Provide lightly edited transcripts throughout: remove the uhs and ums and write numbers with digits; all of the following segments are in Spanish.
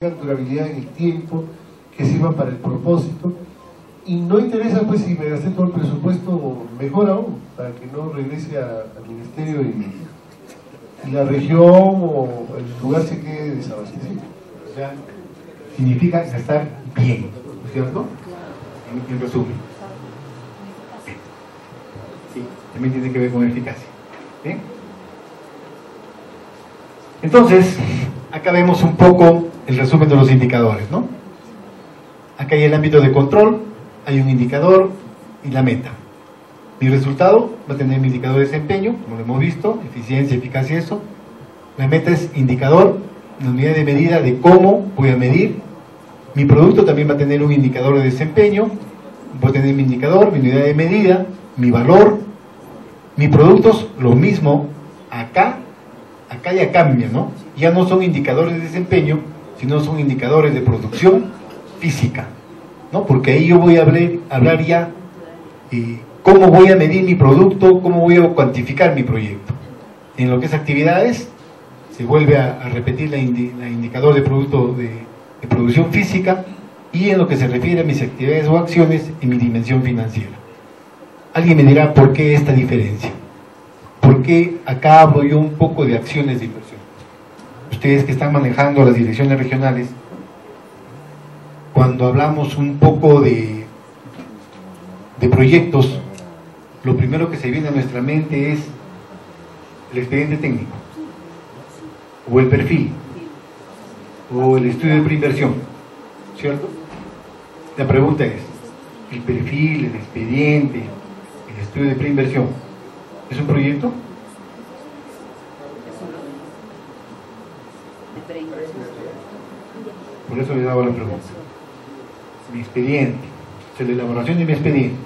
durabilidad en el tiempo, que sirva para el propósito, y no interesa pues si me gasté todo el presupuesto, mejor aún, para que no regrese al ministerio y la región o el lugar se quede desabastecido. O sea, significa gastar bien, ¿no es cierto? En resumen. Sí, también tiene que ver con eficacia. ¿Bien? Entonces, acá vemos un poco el resumen de los indicadores, ¿no? Acá hay el ámbito de control, hay un indicador y la meta. Mi resultado va a tener mi indicador de desempeño, como lo hemos visto, eficiencia, eficacia, eso. La meta es indicador, la unidad de medida de cómo voy a medir. Mi producto también va a tener un indicador de desempeño, voy a tener mi indicador, mi unidad de medida, mi valor. Mis productos, lo mismo, acá ya cambia, ¿no? Ya no son indicadores de desempeño, sino son indicadores de producción física, ¿no? Porque ahí yo voy a hablar ya cómo voy a medir mi producto, cómo voy a cuantificar mi proyecto. En lo que es actividades, se vuelve a repetir la indicador de producto de producción física, y en lo que se refiere a mis actividades o acciones, en mi dimensión financiera. Alguien me dirá, ¿por qué esta diferencia? ¿Por qué acá hablo yo un poco de acciones de inversión? Ustedes que están manejando las direcciones regionales, cuando hablamos un poco de proyectos, lo primero que se viene a nuestra mente es el expediente técnico, o el perfil, o el estudio de preinversión, ¿cierto? La pregunta es, ¿el perfil, el expediente, el estudio de preinversión, es un proyecto? Por eso le daba la pregunta. Mi expediente, o sea, la elaboración de mi expediente,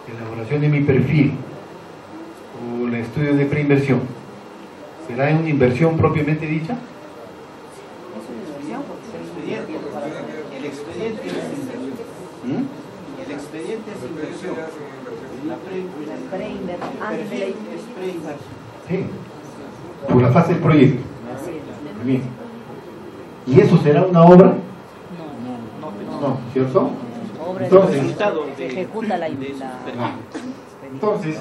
la elaboración de mi perfil, o el estudio de preinversión, ¿será una inversión propiamente dicha? El expediente es inversión. El expediente es inversión. La preinversión es preinversión. Sí, por la fase del proyecto. Muy bien. ¿Y eso será una obra? No, ¿cierto? Entonces, se ejecuta entonces,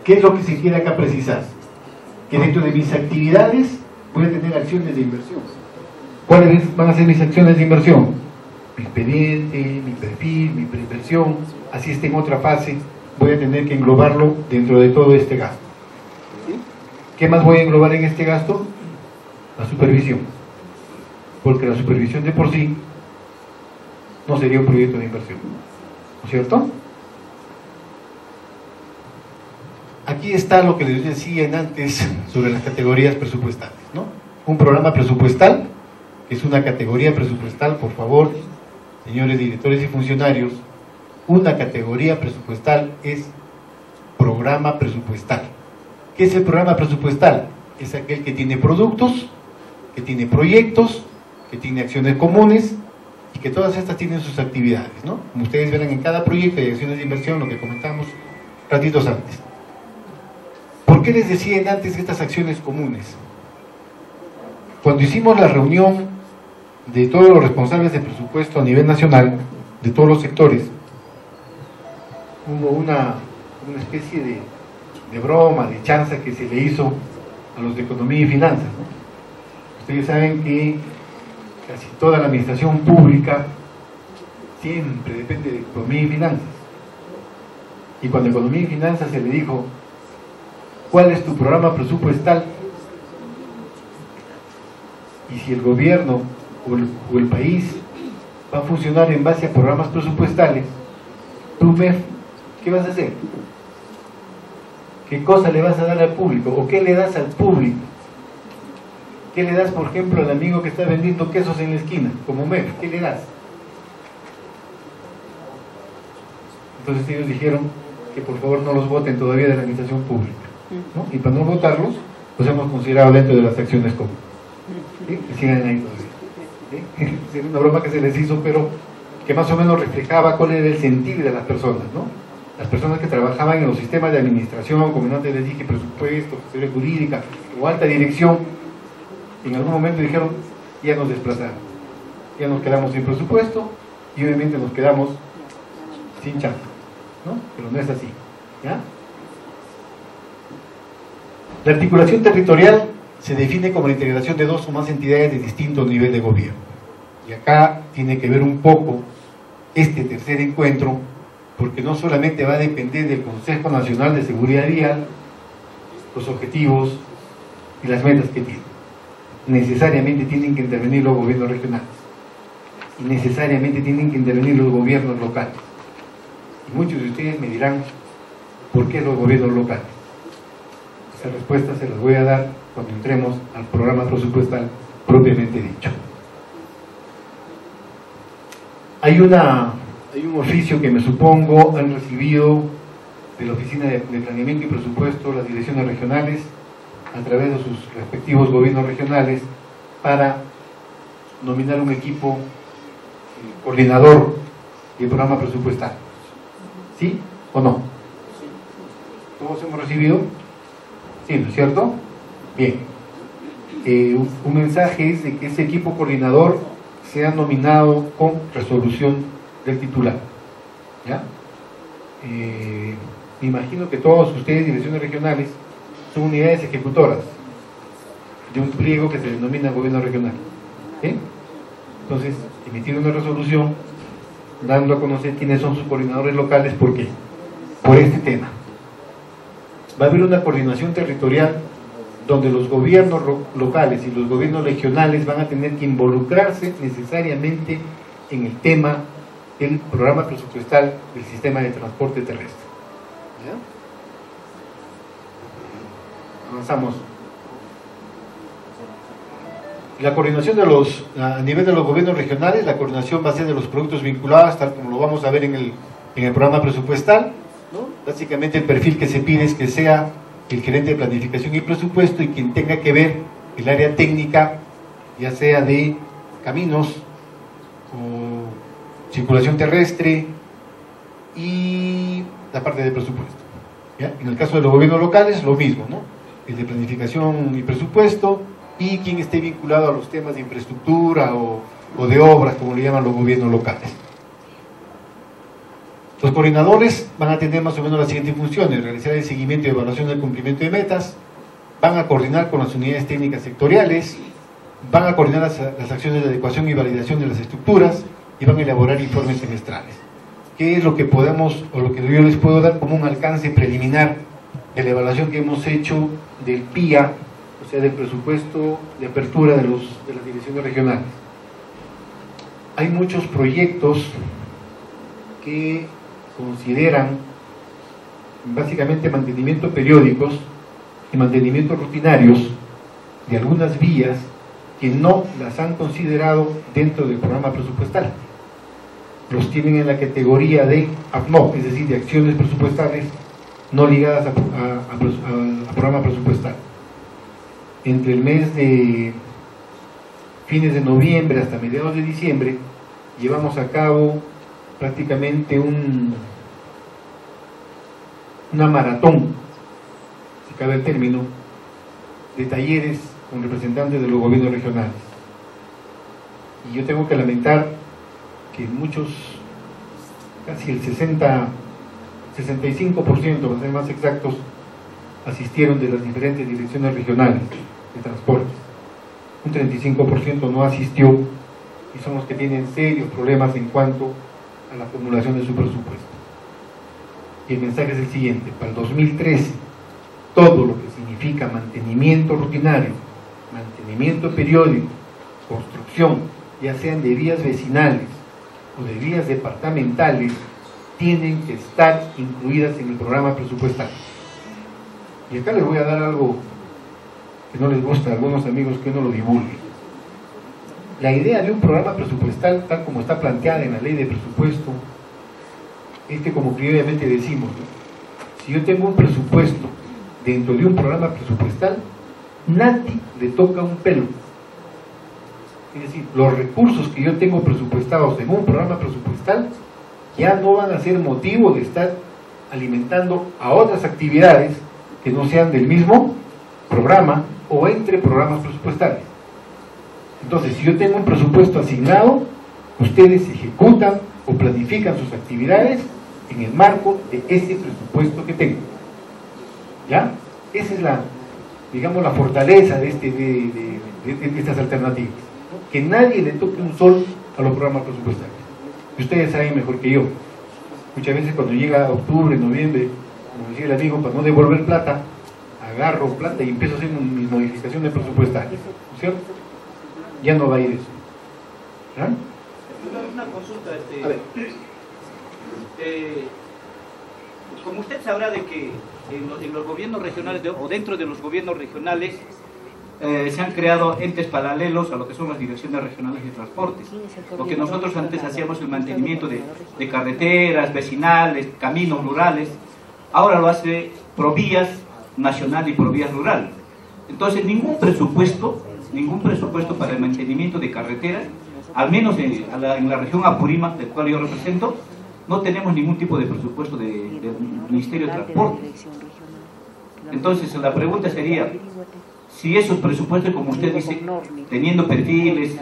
¿qué es lo que se quiere acá precisar? Que dentro de mis actividades voy a tener acciones de inversión. ¿Cuáles van a ser mis acciones de inversión? Mi expediente, mi perfil, mi preinversión. Así esté en otra fase, voy a tener que englobarlo dentro de todo este gasto. ¿Qué más voy a englobar en este gasto? La supervisión. Porque la supervisión de por sí no sería un proyecto de inversión, ¿no es cierto? Aquí está lo que les decía antes sobre las categorías presupuestales, ¿no? Un programa presupuestal, que es una categoría presupuestal, por favor, señores directores y funcionarios, una categoría presupuestal es programa presupuestal. ¿Qué es el programa presupuestal? Es aquel que tiene productos, que tiene proyectos, que tiene acciones comunes, y que todas estas tienen sus actividades, ¿no? Como ustedes verán, en cada proyecto hay acciones de inversión, lo que comentamos ratitos antes. ¿Por qué les decía antes estas acciones comunes? Cuando hicimos la reunión de todos los responsables de presupuesto a nivel nacional, de todos los sectores, hubo una especie de broma, de chanza que se le hizo a los de economía y finanzas, ¿no? Ustedes saben que casi toda la administración pública siempre depende de economía y finanzas. Y cuando economía y finanzas se le dijo, ¿cuál es tu programa presupuestal? Y si el gobierno o el país va a funcionar en base a programas presupuestales, tú, MEF, ¿qué vas a hacer? ¿Qué cosa le vas a dar al público? ¿O qué le das al público? ¿Qué le das, por ejemplo, al amigo que está vendiendo quesos en la esquina, como MEF? ¿Qué le das? Entonces ellos dijeron que por favor no los voten todavía de la administración pública, ¿no? Y para no votarlos, los hemos considerado dentro de las acciones comunes, ¿sí? Que sigan ahí todavía, ¿sí? Es una broma que se les hizo, pero que más o menos reflejaba cuál era el sentir de las personas, ¿no? Las personas que trabajaban en los sistemas de administración, como antes les dije, presupuesto, asesoría jurídica o alta dirección, en algún momento dijeron, ya nos desplazaron, ya nos quedamos sin presupuesto y obviamente nos quedamos sin chamba, ¿no? Pero no es así, ¿ya? La articulación territorial se define como la integración de dos o más entidades de distinto nivel de gobierno. Y acá tiene que ver un poco este tercer encuentro, porque no solamente va a depender del Consejo Nacional de Seguridad Vial, los objetivos y las metas que tiene. Necesariamente tienen que intervenir los gobiernos regionales. Y necesariamente tienen que intervenir los gobiernos locales. Y muchos de ustedes me dirán, ¿por qué los gobiernos locales? Esa respuesta se las voy a dar cuando entremos al programa presupuestal propiamente dicho. Hay un oficio que me supongo han recibido de la Oficina de Planeamiento y Presupuesto, las direcciones regionales, a través de sus respectivos gobiernos regionales, para nominar un equipo coordinador del programa presupuestal. ¿Sí o no? ¿Todos hemos recibido? Sí, ¿no es cierto? Bien. Un mensaje es de que ese equipo coordinador sea nominado con resolución del titular. ¿Ya? Me imagino que todos ustedes, direcciones regionales, son unidades ejecutoras de un pliego que se denomina gobierno regional. ¿Sí? Entonces, emitir una resolución dando a conocer quiénes son sus coordinadores locales. ¿Por qué? Por este tema. Va a haber una coordinación territorial donde los gobiernos locales y los gobiernos regionales van a tener que involucrarse necesariamente en el tema del programa presupuestal del sistema de transporte terrestre. ¿Ya? Avanzamos. La coordinación a nivel de los gobiernos regionales, la coordinación va a ser de los productos vinculados, tal como lo vamos a ver en el programa presupuestal, ¿no? Básicamente el perfil que se pide es que sea el gerente de planificación y presupuesto y quien tenga que ver el área técnica, ya sea de caminos o circulación terrestre y la parte de presupuesto. ¿Ya? En el caso de los gobiernos locales, lo mismo, ¿no? El de planificación y presupuesto y quien esté vinculado a los temas de infraestructura o de obras, como le llaman los gobiernos locales. Los coordinadores van a tener más o menos las siguientes funciones: realizar el seguimiento y evaluación del cumplimiento de metas, van a coordinar con las unidades técnicas sectoriales, van a coordinar las acciones de adecuación y validación de las estructuras y van a elaborar informes semestrales. ¿Qué es lo que podemos, o lo que yo les puedo dar como un alcance preliminar de la evaluación que hemos hecho del PIA, o sea, del presupuesto de apertura de las direcciones regionales? Hay muchos proyectos que consideran básicamente mantenimiento periódicos y mantenimiento rutinarios de algunas vías que no las han considerado dentro del programa presupuestal. Los tienen en la categoría de AFNO, es decir, de acciones presupuestales no ligadas a programa presupuestal. Entre el mes de fines de noviembre hasta mediados de diciembre llevamos a cabo prácticamente una maratón, si cabe el término, de talleres con representantes de los gobiernos regionales. Y yo tengo que lamentar que muchos, casi el 65%, para ser más exactos, asistieron de las diferentes direcciones regionales de transporte. Un 35% no asistió y son los que tienen serios problemas en cuanto a la formulación de su presupuesto. Y el mensaje es el siguiente: para el 2013, todo lo que significa mantenimiento rutinario, mantenimiento periódico, construcción, ya sean de vías vecinales o de vías departamentales, tienen que estar incluidas en el programa presupuestal. Y acá les voy a dar algo que no les gusta a algunos amigos que uno lo divulgue. La idea de un programa presupuestal, tal como está planteada en la ley de presupuesto, es que, como previamente decimos, ¿no?, si yo tengo un presupuesto dentro de un programa presupuestal, nadie le toca un pelo. Es decir, los recursos que yo tengo presupuestados en un programa presupuestal ya no van a ser motivo de estar alimentando a otras actividades que no sean del mismo programa o entre programas presupuestales. Entonces, si yo tengo un presupuesto asignado, ustedes ejecutan o planifican sus actividades en el marco de ese presupuesto que tengo. ¿Ya? Esa es la, digamos, la fortaleza de estas alternativas. Que nadie le toque un sol a los programas presupuestarios. Y ustedes saben mejor que yo. Muchas veces cuando llega octubre, noviembre, como decía el amigo, para no devolver plata, agarro plata y empiezo a hacer mis modificaciones presupuestarias, ¿no es cierto? Ya no va a ir eso. ¿Ah? Una consulta, como usted sabrá de que en los gobiernos regionales o dentro de los gobiernos regionales se han creado entes paralelos a lo que son las direcciones regionales de transportes, porque nosotros antes hacíamos el mantenimiento de carreteras, vecinales, caminos rurales, ahora lo hace Provías Nacional y Provías Rural. Entonces ningún presupuesto para el mantenimiento de carreteras, al menos en la región Apurímac, del cual yo represento, no tenemos ningún tipo de presupuesto del Ministerio de Transporte. Entonces la pregunta sería, si esos presupuestos, como usted dice, teniendo perfiles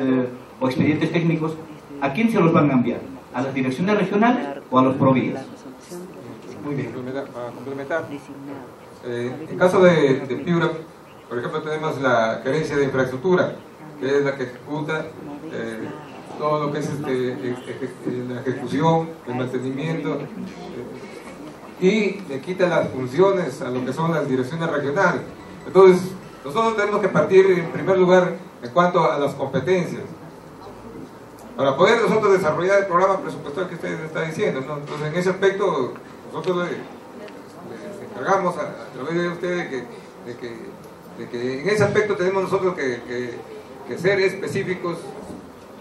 o expedientes técnicos, ¿a quién se los van a enviar? ¿A las direcciones regionales o a los Provías? Muy bien. Para complementar, en caso de Piura, por ejemplo, tenemos la gerencia de infraestructura, que es la que ejecuta todo lo que es la ejecución, el mantenimiento, y le quita las funciones a lo que son las direcciones regionales. Entonces, nosotros tenemos que partir en primer lugar en cuanto a las competencias, para poder nosotros desarrollar el programa presupuestal que usted está diciendo, ¿no? Entonces, en ese aspecto, nosotros le encargamos a través de usted de que en ese aspecto tenemos nosotros que ser específicos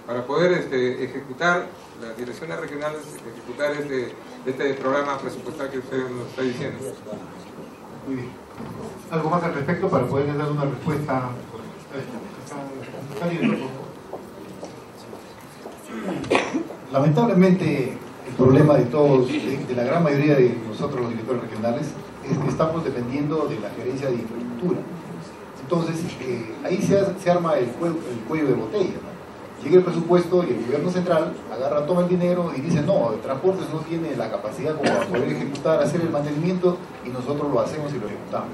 para poder ejecutar las direcciones regionales, ejecutar este programa presupuestal que usted nos está diciendo. Muy bien. ¿Algo más al respecto para poder dar una respuesta? Lamentablemente, el problema de todos, de la gran mayoría de nosotros los directores regionales, es que estamos dependiendo de la gerencia de infraestructura. Entonces, ahí se arma el cuello de botella, ¿no? Llega el presupuesto y el gobierno central toma el dinero y dice, no, el transporte no tiene la capacidad como para poder ejecutar, hacer el mantenimiento, y nosotros lo hacemos y lo ejecutamos.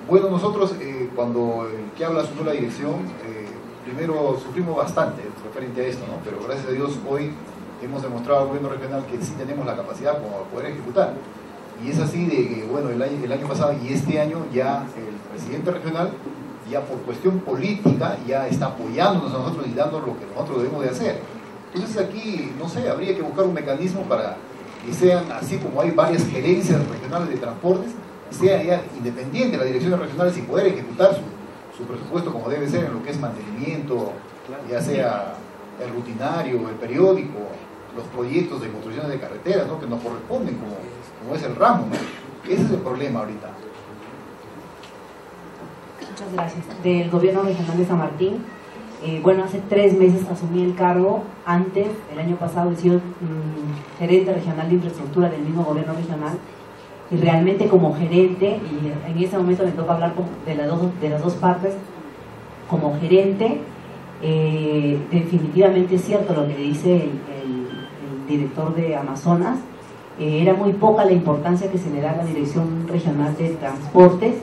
Bueno, nosotros, cuando el que habla asumió la dirección, primero sufrimos bastante referente a esto, ¿no? Pero gracias a Dios hoy hemos demostrado al gobierno regional que sí tenemos la capacidad como para poder ejecutar. Y es así de que, bueno, el año pasado y este año ya el presidente regional, ya por cuestión política, ya está apoyándonos a nosotros y dando lo que nosotros debemos de hacer. Entonces aquí, no sé, habría que buscar un mecanismo para que sean, así como hay varias gerencias regionales de transportes, sea ya independiente de las direcciones regionales y poder ejecutar su presupuesto como debe ser en lo que es mantenimiento, ya sea el rutinario, el periódico, los proyectos de construcciones de carreteras, ¿no? Que nos corresponden como es el ramo, ¿no? Ese es el problema ahorita. Muchas gracias. Del gobierno regional de San Martín, bueno, hace 3 meses asumí el cargo. Antes, el año pasado, he sido gerente regional de infraestructura del mismo gobierno regional, y realmente como gerente, y en ese momento me toca hablar de las dos partes, como gerente, definitivamente es cierto lo que dice el director de Amazonas. Era muy poca la importancia que se le da a la Dirección Regional de Transportes,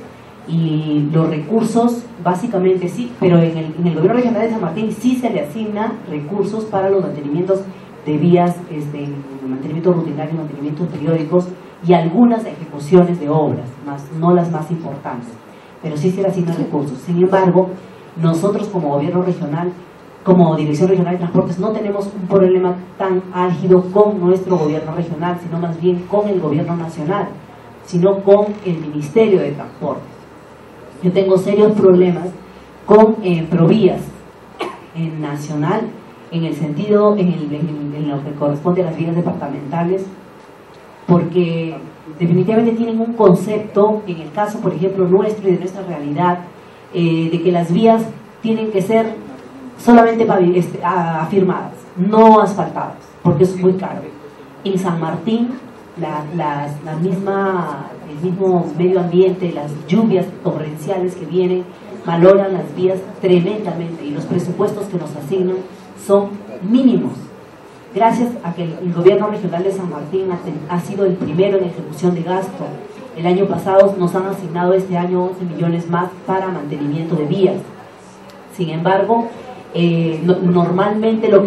y los recursos, básicamente sí, pero en el gobierno regional de San Martín sí se le asignan recursos para los mantenimientos de vías, mantenimientos rutinarios, mantenimientos periódicos y algunas ejecuciones de obras, no las más importantes, pero sí se le asignan recursos. Sin embargo, nosotros como gobierno regional, como Dirección Regional de Transportes, no tenemos un problema tan álgido con nuestro gobierno regional, sino más bien con el gobierno nacional, sino con el Ministerio de Transportes. Yo tengo serios problemas con Provías en nacional, en el sentido, en lo que corresponde a las vías departamentales, porque definitivamente tienen un concepto, en el caso, por ejemplo, nuestro y de nuestra realidad, de que las vías tienen que ser solamente afirmadas, no asfaltadas, porque eso es muy caro. En San Martín, el mismo medio ambiente, las lluvias torrenciales que vienen, valoran las vías tremendamente y los presupuestos que nos asignan son mínimos. Gracias a que el gobierno regional de San Martín ha sido el primero en ejecución de gasto. El año pasado nos han asignado este año 11 millones más para mantenimiento de vías. Sin embargo, normalmente lo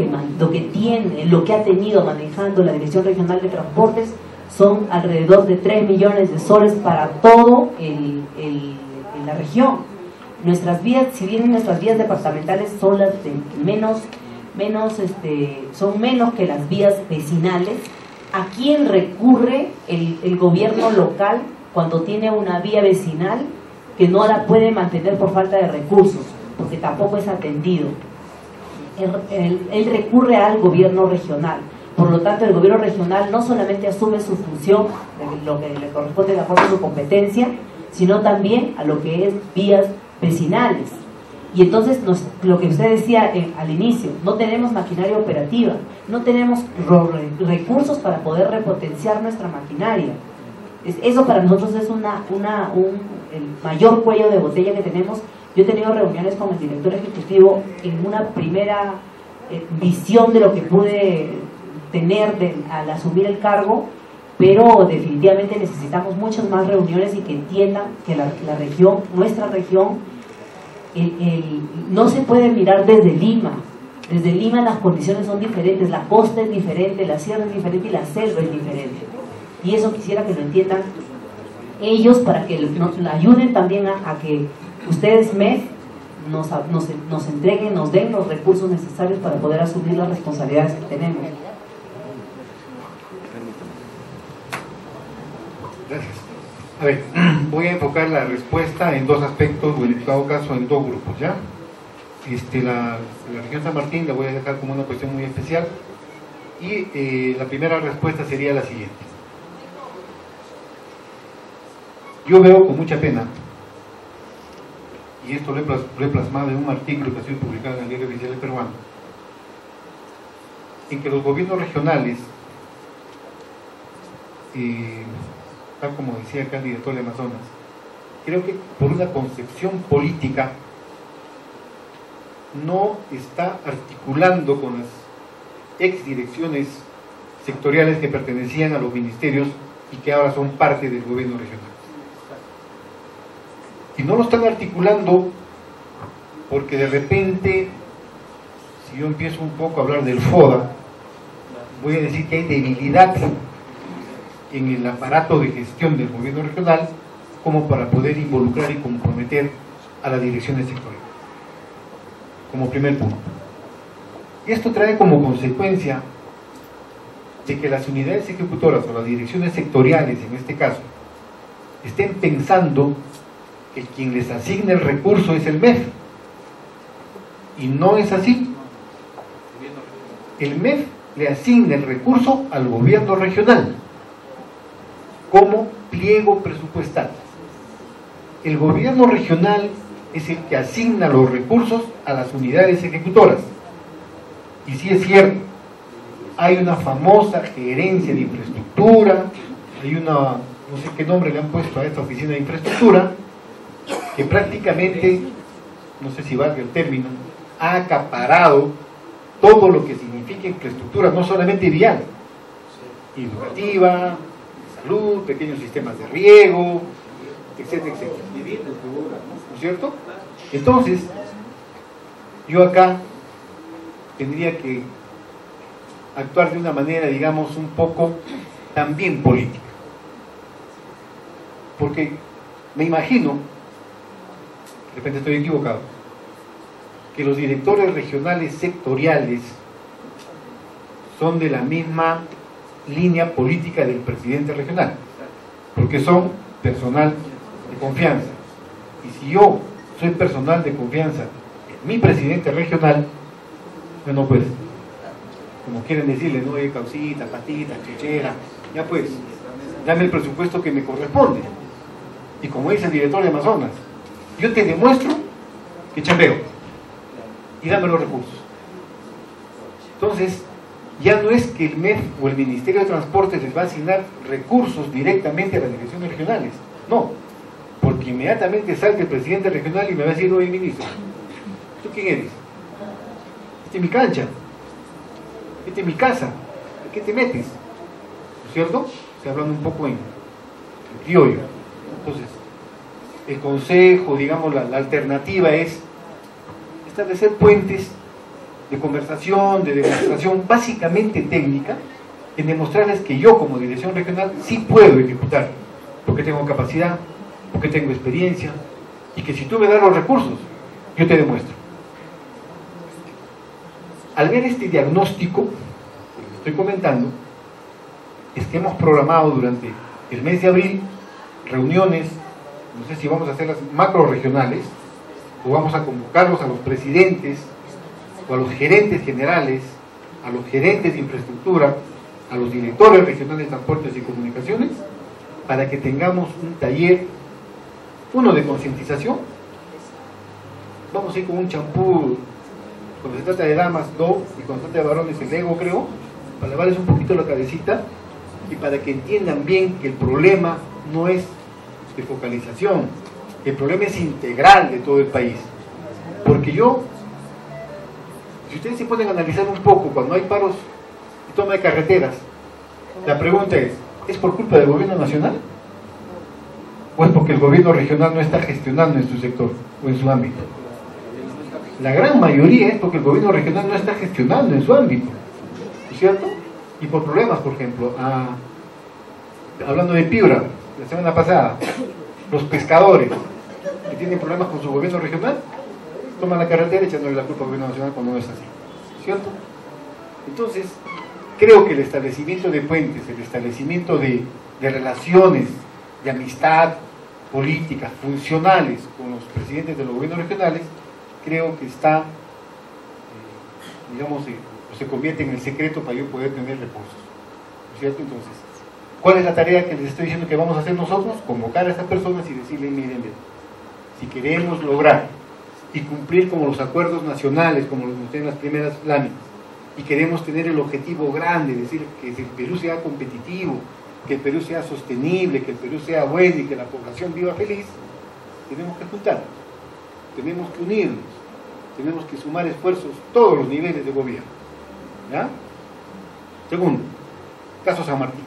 que ha tenido manejando la Dirección Regional de Transportes son alrededor de 3 millones de soles para todo la región. Nuestras vías, si bien nuestras vías departamentales son las de son menos que las vías vecinales, ¿a quién recurre el gobierno local cuando tiene una vía vecinal que no la puede mantener por falta de recursos? Porque tampoco es atendido. Él recurre al gobierno regional. Por lo tanto, el gobierno regional no solamente asume su función, lo que le corresponde de acuerdo a su competencia, sino también a lo que es vías vecinales. Y entonces, lo que usted decía al inicio, no tenemos maquinaria operativa, no tenemos recursos para poder repotenciar nuestra maquinaria. Eso para nosotros es el mayor cuello de botella que tenemos. Yo he tenido reuniones con el director ejecutivo en una primera visión de lo que pude tener al asumir el cargo, pero definitivamente necesitamos muchas más reuniones y que entiendan que la región, nuestra región, no se puede mirar desde Lima. Desde Lima las condiciones son diferentes, la costa es diferente, la sierra es diferente y la selva es diferente. Y eso quisiera que lo entiendan ellos para que nos ayuden también a que ustedes, MEF, nos entreguen, nos den los recursos necesarios para poder asumir las responsabilidades que tenemos. Gracias. A ver, voy a enfocar la respuesta en dos aspectos, o en todo caso en dos grupos, ¿ya? La región San Martín la voy a dejar como una cuestión muy especial, y la primera respuesta sería la siguiente. Yo veo con mucha pena, y esto lo he plasmado en un artículo que ha sido publicado en el Diario Oficial Peruano, en que los gobiernos regionales, tal como decía acá el director de Amazonas, creo que por una concepción política no está articulando con las exdirecciones sectoriales que pertenecían a los ministerios y que ahora son parte del gobierno regional. Y no lo están articulando porque de repente, si yo empiezo un poco a hablar del FODA, voy a decir que hay debilidad en el aparato de gestión del gobierno regional como para poder involucrar y comprometer a las direcciones sectoriales, como primer punto. Y esto trae como consecuencia de que las unidades ejecutoras o las direcciones sectoriales, en este caso, estén pensando que quien les asigna el recurso es el MEF, y no es así. El MEF le asigna el recurso al gobierno regional como pliego presupuestal. El gobierno regional es el que asigna los recursos a las unidades ejecutoras. Y sí es cierto, hay una famosa gerencia de infraestructura, hay una, no sé qué nombre le han puesto a esta oficina de infraestructura, que prácticamente, no sé si valga el término, ha acaparado todo lo que significa infraestructura, no solamente vial, educativa, salud, pequeños sistemas de riego, etcétera, etcétera. ¿No es cierto? Entonces, yo acá tendría que actuar de una manera, digamos, un poco también política. Porque me imagino, de repente estoy equivocado, que los directores regionales sectoriales son de la misma línea política del presidente regional, porque son personal de confianza. Y si yo soy personal de confianza en mi presidente regional, bueno, pues, como quieren decirle, no, causita, patita, chichera, ya pues, dame el presupuesto que me corresponde. Y como dice el director de Amazonas, yo te demuestro que chambeo y dame los recursos. Entonces, ya no es que el MEF o el Ministerio de Transportes les va a asignar recursos directamente a las direcciones regionales, no, porque porque inmediatamente salta el presidente regional y me va a decir, oye ministro, ¿tú quién eres? Esta es mi cancha, esta es mi casa, ¿a qué te metes? ¿No es cierto? Se hablando un poco en criollo. Entonces, el consejo, digamos, la alternativa es establecer puentes de conversación, de demostración básicamente técnica, en demostrarles que yo como dirección regional sí puedo ejecutar, porque tengo capacidad, porque tengo experiencia, y que si tú me das los recursos, yo te demuestro. Al ver este diagnóstico, que estoy comentando, es que hemos programado durante el mes de abril reuniones, no sé si vamos a hacerlas macro regionales, o vamos a convocarlos a los presidentes, o a los gerentes generales, a los gerentes de infraestructura, a los directores regionales de transportes y comunicaciones, para que tengamos un taller, uno de concientización. Vamos a ir con un champú, cuando se trata de damas, do, y cuando se trata de varones, el ego, creo, para lavarles un poquito la cabecita, y para que entiendan bien que el problema no es de focalización, el problema es integral de todo el país. Porque si ustedes se pueden analizar un poco, cuando hay paros y toma de carreteras, la pregunta ¿es por culpa del gobierno nacional? ¿O es porque el gobierno regional no está gestionando en su sector o en su ámbito? La gran mayoría es porque el gobierno regional no está gestionando en su ámbito, ¿no es cierto? Y por problemas, por ejemplo, hablando de Piura, la semana pasada, los pescadores que tienen problemas con su gobierno regional, toman la carretera echándole la culpa al gobierno nacional cuando no es así, ¿cierto? Entonces, creo que el establecimiento de puentes, el establecimiento de relaciones de amistad políticas funcionales con los presidentes de los gobiernos regionales, creo que está, digamos, se convierte en el secreto para yo poder tener recursos, ¿no es cierto? Entonces, ¿cuál es la tarea que les estoy diciendo que vamos a hacer nosotros? Convocar a estas personas y decirles, miren, si queremos lograr y cumplir como los acuerdos nacionales, como los mostré en las primeras láminas, y queremos tener el objetivo grande, es decir, que el Perú sea competitivo, que el Perú sea sostenible, que el Perú sea bueno y que la población viva feliz, tenemos que juntarnos, tenemos que unirnos, tenemos que sumar esfuerzos todos los niveles de gobierno, ¿ya? Segundo, caso San Martín.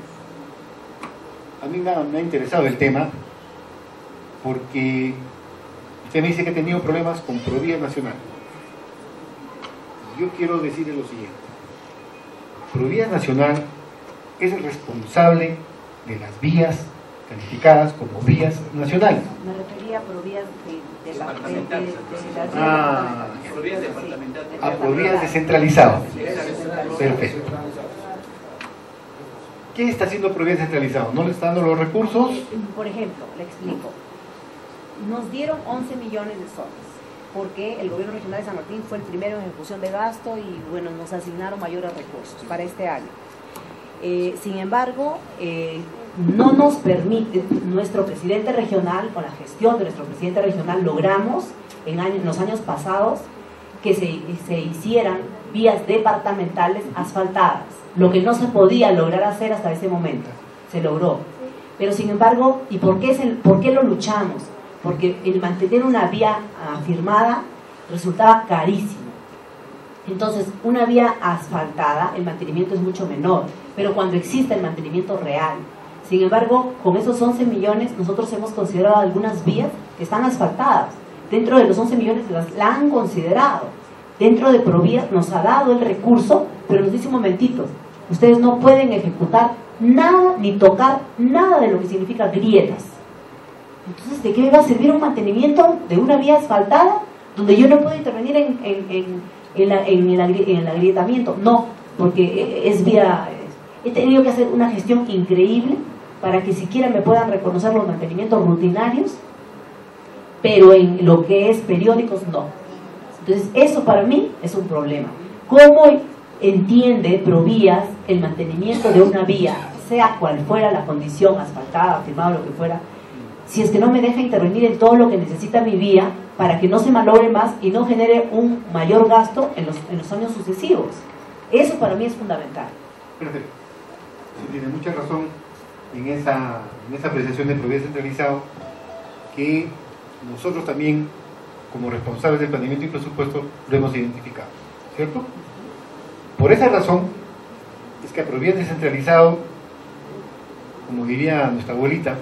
A mí me ha interesado el tema porque usted me dice que he tenido problemas con Provías Nacional. Yo quiero decirle lo siguiente: Provías Nacional es el responsable de las vías calificadas como vías nacionales. Me refería a Provías departamentales. Provías departamentales. A Provías descentralizadas. Perfecto. ¿Qué está haciendo Provías descentralizado? ¿No le está dando los recursos? Por ejemplo, le explico. Nos dieron 11 millones de soles, porque el gobierno regional de San Martín fue el primero en ejecución de gasto y bueno, nos asignaron mayores recursos para este año. Sin embargo, no nos permite nuestro presidente regional, con la gestión de nuestro presidente regional, logramos en los años pasados que se hicieran vías departamentales asfaltadas, lo que no se podía lograr hacer hasta ese momento, se logró. Pero sin embargo, ¿y por qué lo luchamos? Porque el mantener una vía afirmada resultaba carísimo. Entonces, una vía asfaltada, el mantenimiento es mucho menor, pero cuando existe el mantenimiento real. Sin embargo, con esos 11 millones, nosotros hemos considerado algunas vías que están asfaltadas. Dentro de los 11 millones la han considerado. Dentro de Provías nos ha dado el recurso, pero nos dice un momentito, ustedes no pueden ejecutar nada ni tocar nada de lo que significa grietas. Entonces, ¿de qué me va a servir un mantenimiento de una vía asfaltada donde yo no puedo intervenir en el agrietamiento? No, porque es vía... He tenido que hacer una gestión increíble para que siquiera me puedan reconocer los mantenimientos rutinarios, pero en lo que es periódicos, no. Entonces, eso para mí es un problema. ¿Cómo entiende Provías el mantenimiento de una vía, sea cual fuera la condición, asfaltada, firmada, lo que fuera, si es que no me deja intervenir en todo lo que necesita mi vía para que no se malogre más y no genere un mayor gasto en los años sucesivos? Eso para mí es fundamental. Perfecto. Sí, tiene mucha razón en esa apreciación de Provías centralizado, que nosotros también, como responsables del planeamiento y presupuesto, lo hemos identificado, ¿cierto? Por esa razón es que a Provincia descentralizado, como diría nuestra abuelita,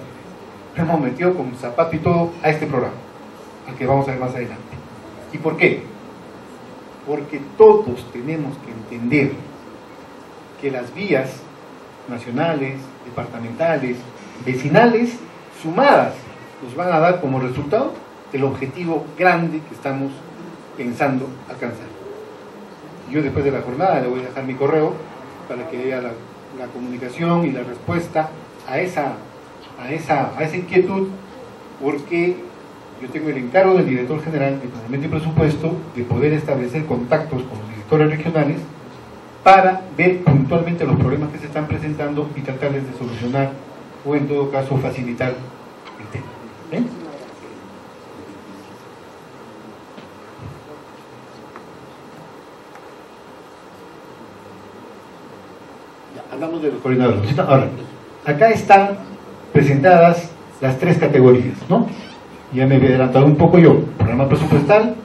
lo hemos metido con zapato y todo a este programa, al que vamos a ver más adelante. ¿Y por qué? Porque todos tenemos que entender que las vías nacionales, departamentales, vecinales, sumadas, nos van a dar como resultado el objetivo grande que estamos pensando alcanzar. Yo después de la jornada le voy a dejar mi correo para que vea la comunicación y la respuesta a esa inquietud, porque yo tengo el encargo del director general de Planeamiento y Presupuesto de poder establecer contactos con los directores regionales para ver puntualmente los problemas que se están presentando y tratarles de solucionar o en todo caso facilitar el tema. ¿Eh? Ya, hablamos de los coordinadores. Ahora, acá están presentadas las tres categorías, ¿no? Ya me había adelantado un poco yo: programa presupuestal,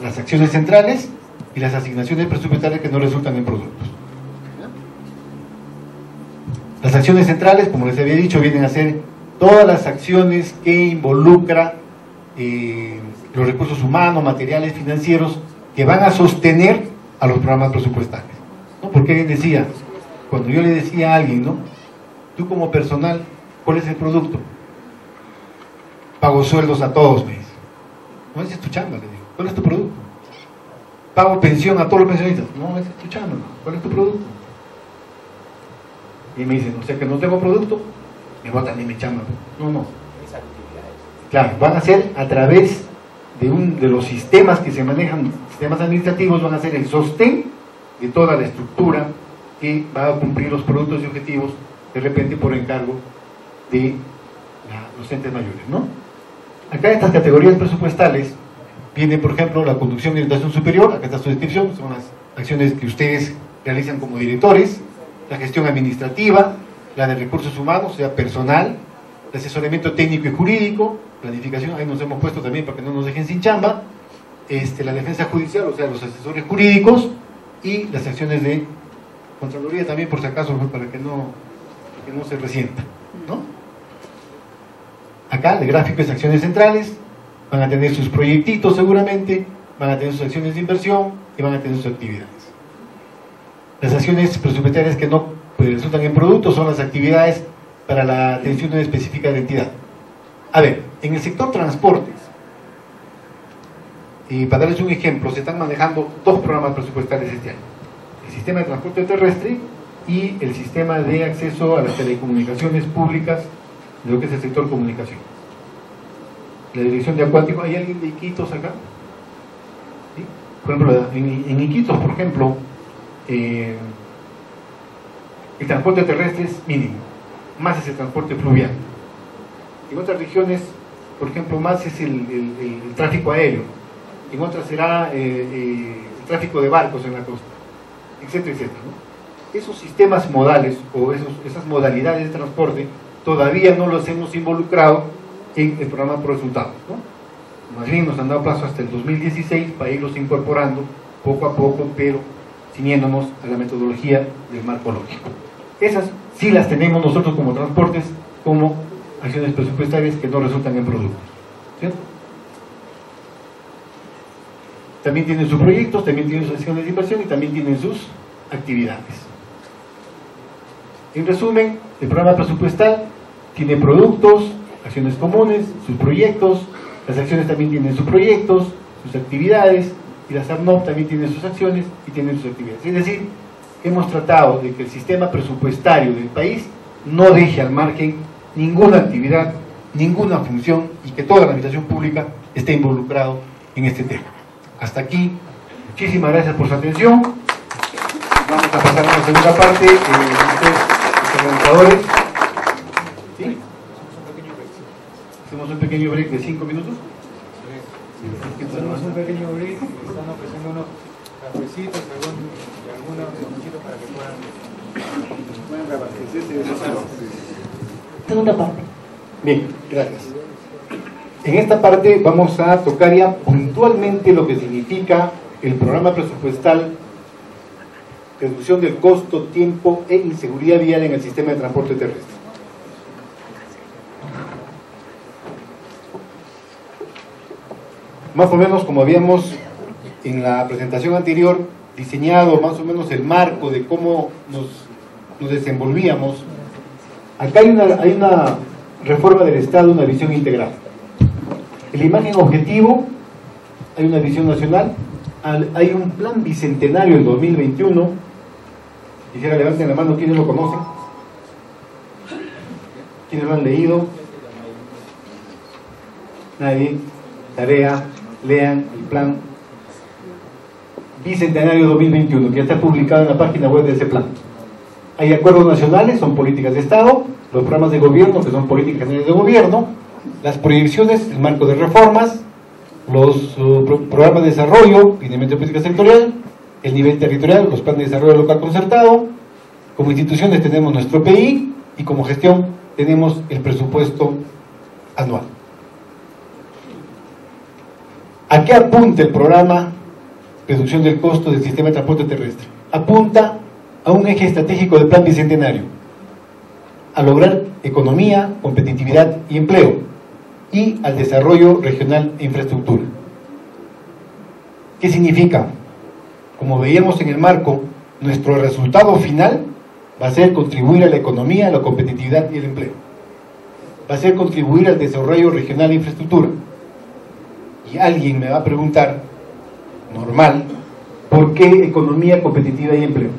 las acciones centrales y las asignaciones presupuestarias que no resultan en productos. Las acciones centrales, como les había dicho, vienen a ser todas las acciones que involucran los recursos humanos, materiales, financieros, que van a sostener a los programas presupuestales, ¿no? Porque alguien decía, cuando yo le decía a alguien, ¿no? Tú como personal, ¿cuál es el producto? Pago sueldos a todos, me dice. No, esa es tu chamba, le digo. ¿Cuál es tu producto? Pago pensión a todos los pensionistas. No, esa es tu chamba. ¿Cuál es tu producto? Y me dicen, o sea que no tengo producto, me botan en mi chamba. No. Claro, van a ser a través de los sistemas que se manejan, sistemas administrativos, van a ser el sostén de toda la estructura que va a cumplir los productos y objetivos, de repente por encargo de los entes mayores, ¿no? Acá estas categorías presupuestales viene, por ejemplo, la conducción de orientación superior. Acá está su descripción, son las acciones que ustedes realizan como directores, la gestión administrativa, la de recursos humanos, o sea, personal, el asesoramiento técnico y jurídico, planificación, ahí nos hemos puesto también para que no nos dejen sin chamba, la defensa judicial, o sea, los asesores jurídicos, y las acciones de Contraloría también, por si acaso, para que no se resienta, ¿no? Acá el gráfico es acciones centrales, van a tener sus proyectitos seguramente, van a tener sus acciones de inversión y van a tener sus actividades. Las acciones presupuestarias que no resultan en productos son las actividades para la atención específica de la entidad. A ver, en el sector transportes, y para darles un ejemplo, se están manejando dos programas presupuestales este año: el sistema de transporte terrestre y el sistema de acceso a las telecomunicaciones públicas de lo que es el sector comunicación. La dirección de acuático, ¿hay alguien de Iquitos acá? ¿Sí? Por ejemplo, en Iquitos, por ejemplo, el transporte terrestre es mínimo, más es el transporte fluvial. En otras regiones, por ejemplo, más es el tráfico aéreo, en otras será el tráfico de barcos en la costa, etcétera, etcétera, ¿no? Esos sistemas modales o esas modalidades de transporte todavía no los hemos involucrado en el programa por resultados, ¿no? Más bien nos han dado plazo hasta el 2016 para irlos incorporando poco a poco, pero ciñéndonos a la metodología del marco lógico. Esas sí las tenemos nosotros como transportes, como acciones presupuestarias que no resultan en productos, ¿cierto? También tienen sus proyectos, también tienen sus acciones de inversión y también tienen sus actividades. En resumen, el programa presupuestal tiene productos, acciones comunes, sus proyectos. Las acciones también tienen sus proyectos, sus actividades, y las ARNOP también tienen sus acciones y tienen sus actividades. Es decir, hemos tratado de que el sistema presupuestario del país no deje al margen ninguna actividad, ninguna función, y que toda la administración pública esté involucrado en este tema. Hasta aquí, muchísimas gracias por su atención. Vamos a pasar a la segunda parte. Los organizadores, ¿sí? Hacemos un pequeño break de 5 minutos. Hacemos un pequeño break, están ofreciendo unos cafecitos y algunos cafecitos para que puedan reabastecerse de esos. Segunda parte. Bien, gracias. En esta parte vamos a tocar ya puntualmente lo que significa el programa presupuestal, reducción del costo, tiempo e inseguridad vial en el sistema de transporte terrestre. Más o menos como habíamos en la presentación anterior diseñado más o menos el marco de cómo nos desenvolvíamos, acá hay una reforma del Estado, una visión integral. En la imagen objetivo hay una visión nacional, hay un plan bicentenario del 2021. Quisiera levanten la mano quienes lo conocen, quienes lo han leído. Nadie. Tarea, lean el plan bicentenario 2021 que ya está publicado en la página web de ese plan. Hay acuerdos nacionales, son políticas de Estado, los programas de gobierno, que son políticas generales de gobierno, las proyecciones, el marco de reformas, los programas de desarrollo, lineamiento de política sectorial, el nivel territorial, los planes de desarrollo local concertado. Como instituciones tenemos nuestro PI y como gestión tenemos el presupuesto anual. ¿A qué apunta el programa reducción del costo del sistema de transporte terrestre? Apunta a un eje estratégico del plan bicentenario, a lograr economía, competitividad y empleo, y al desarrollo regional e infraestructura. ¿Qué significa? Como veíamos en el marco, nuestro resultado final va a ser contribuir a la economía, a la competitividad y el empleo. Va a ser contribuir al desarrollo regional e infraestructura. Y alguien me va a preguntar, normal, ¿por qué economía, competitividad y empleo?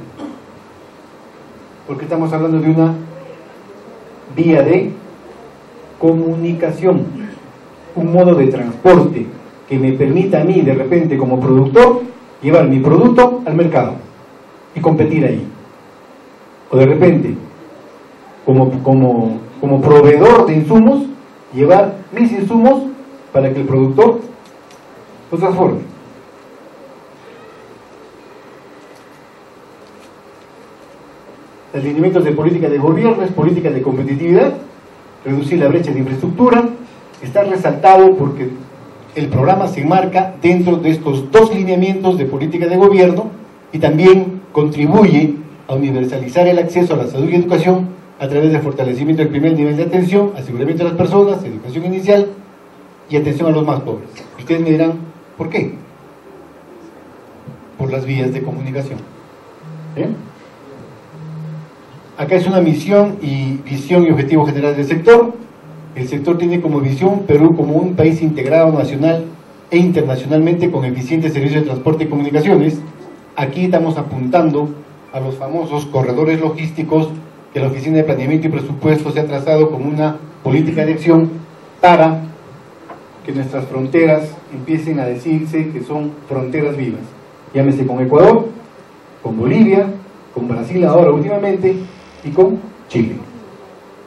Porque estamos hablando de una vía de comunicación, un modo de transporte que me permita a mí, de repente, como productor, llevar mi producto al mercado y competir ahí. O de repente, como proveedor de insumos, llevar mis insumos para que el productor los transforme. Los lineamientos de política de gobierno es política de competitividad, reducir la brecha de infraestructura. Está resaltado porque el programa se enmarca dentro de estos dos lineamientos de política de gobierno y también contribuye a universalizar el acceso a la salud y educación a través del fortalecimiento del primer nivel de atención, aseguramiento de las personas, educación inicial y atención a los más pobres. Ustedes me dirán, ¿por qué? Por las vías de comunicación. Acá es una misión y visión y objetivo general del sector. El sector tiene como visión Perú como un país integrado nacional e internacionalmente con eficientes servicios de transporte y comunicaciones. Aquí estamos apuntando a los famosos corredores logísticos que la Oficina de Planeamiento y Presupuesto se ha trazado como una política de acción para que nuestras fronteras empiecen a decirse que son fronteras vivas. Llámese con Ecuador, con Bolivia, con Brasil ahora últimamente y con Chile.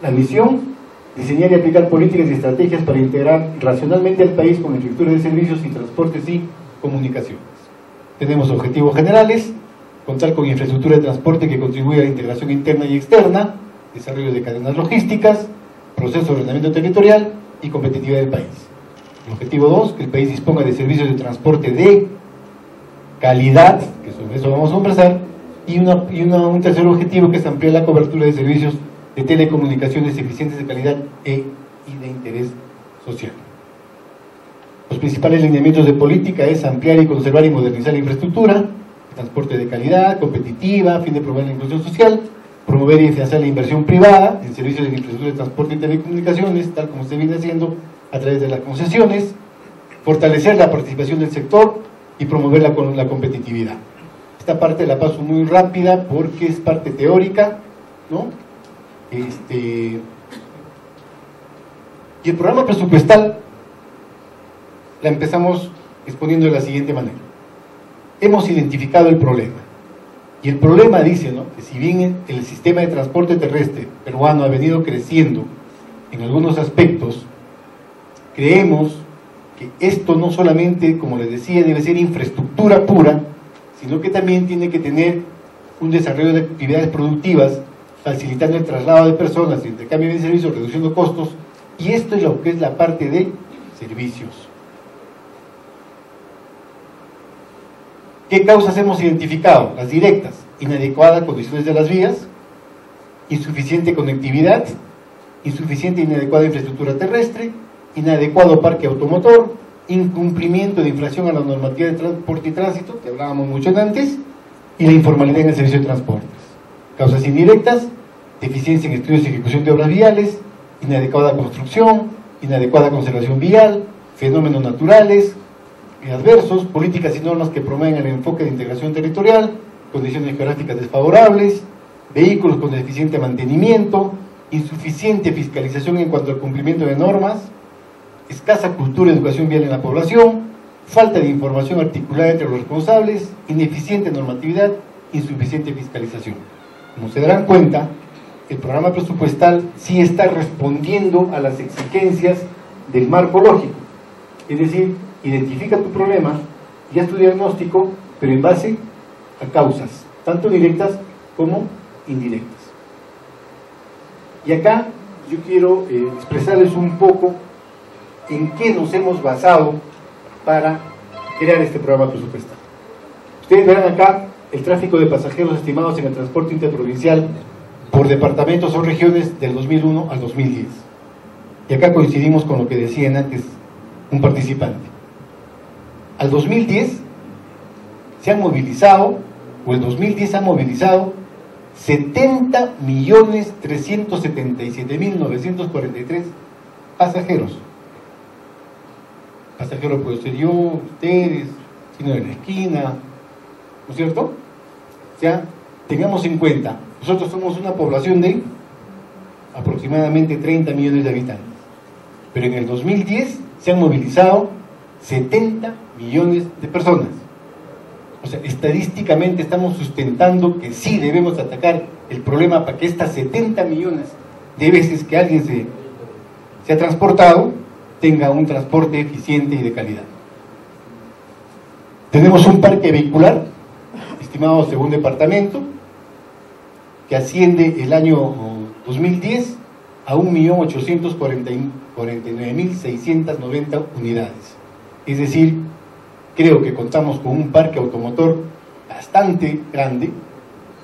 La misión: diseñar y aplicar políticas y estrategias para integrar racionalmente al país con infraestructura de servicios y transportes y comunicaciones. Tenemos objetivos generales: contar con infraestructura de transporte que contribuya a la integración interna y externa, desarrollo de cadenas logísticas, proceso de ordenamiento territorial y competitividad del país. El objetivo 2, que el país disponga de servicios de transporte de calidad, que sobre eso vamos a conversar, y un tercer objetivo, que es ampliar la cobertura de servicios de telecomunicaciones eficientes, de calidad y de interés social. Los principales lineamientos de política es ampliar y conservar y modernizar la infraestructura, transporte de calidad, competitiva, a fin de promover la inclusión social, promover y financiar la inversión privada en servicios de infraestructura de transporte y telecomunicaciones, tal como se viene haciendo a través de las concesiones, fortalecer la participación del sector y promover la competitividad. Esta parte la paso muy rápida porque es parte teórica, ¿no? Y el programa presupuestal la empezamos exponiendo de la siguiente manera. Hemos identificado el problema, y el problema dice, ¿no?, que si bien el sistema de transporte terrestre peruano ha venido creciendo en algunos aspectos, creemos que esto no solamente, como les decía, debe ser infraestructura pura, sino que también tiene que tener un desarrollo de actividades productivas, facilitando el traslado de personas, el intercambio de servicios, reduciendo costos, y esto es lo que es la parte de servicios. ¿Qué causas hemos identificado? Las directas: inadecuadas condiciones de las vías, insuficiente conectividad, insuficiente e inadecuada infraestructura terrestre, inadecuado parque automotor, incumplimiento de infracción a la normativa de transporte y tránsito, que hablábamos mucho antes, y la informalidad en el servicio de transportes. Causas indirectas: deficiencia en estudios y ejecución de obras viales, inadecuada construcción, inadecuada conservación vial, fenómenos naturales y adversos, políticas y normas que promueven el enfoque de integración territorial, condiciones geográficas desfavorables, vehículos con deficiente mantenimiento, insuficiente fiscalización en cuanto al cumplimiento de normas, escasa cultura y educación vial en la población, falta de información articulada entre los responsables, ineficiente normatividad, insuficiente fiscalización. Como se darán cuenta, el programa presupuestal sí está respondiendo a las exigencias del marco lógico, es decir, identifica tu problema y haz tu diagnóstico, pero en base a causas, tanto directas como indirectas. Y acá yo quiero expresarles un poco en qué nos hemos basado para crear este programa presupuestal. Ustedes verán acá el tráfico de pasajeros estimados en el transporte interprovincial por departamentos o regiones del 2001 al 2010. Y acá coincidimos con lo que decían antes un participante. Al 2010 se han movilizado, o el 2010 ha movilizado 70.377.943 pasajeros. Pasajero puede ser yo, ustedes, sino de la esquina, ¿no es cierto? O sea, tengamos en cuenta, nosotros somos una población de aproximadamente 30 millones de habitantes, pero en el 2010 se han movilizado 70 millones de personas. O sea, estadísticamente estamos sustentando que sí debemos atacar el problema para que estas 70 millones de veces que alguien se ha transportado tenga un transporte eficiente y de calidad. Tenemos un parque vehicular, estimado según departamento, que asciende el año 2010 a 1.849.690 unidades. Es decir, creo que contamos con un parque automotor bastante grande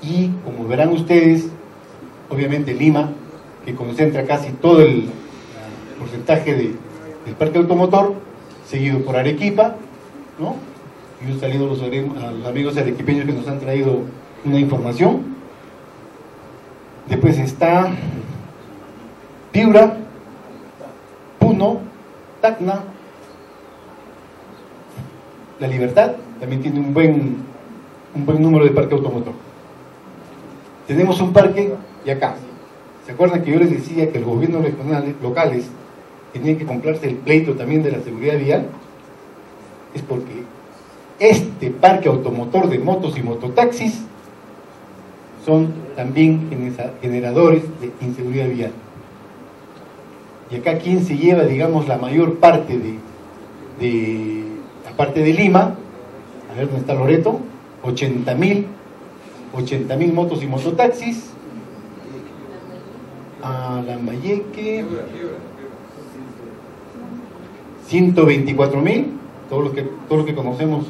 y, como verán ustedes, obviamente Lima, que concentra casi todo el porcentaje del parque automotor, seguido por Arequipa, ¿no? Y un saludo a los amigos arequipeños que nos han traído una información. Después está Piura, Puno, Tacna, La Libertad, también tiene un buen número de parque automotor. Tenemos un parque, y acá, ¿se acuerdan que yo les decía que los gobiernos regionales, locales, tenían que comprarse el pleito también de la seguridad vial? Es porque este parque automotor de motos y mototaxis son también generadores de inseguridad vial. Y acá, ¿quién se lleva, digamos, la mayor parte aparte de Lima? A ver, ¿dónde está Loreto? 80.000 motos y mototaxis. A Lambayeque 124.000, todo lo que conocemos,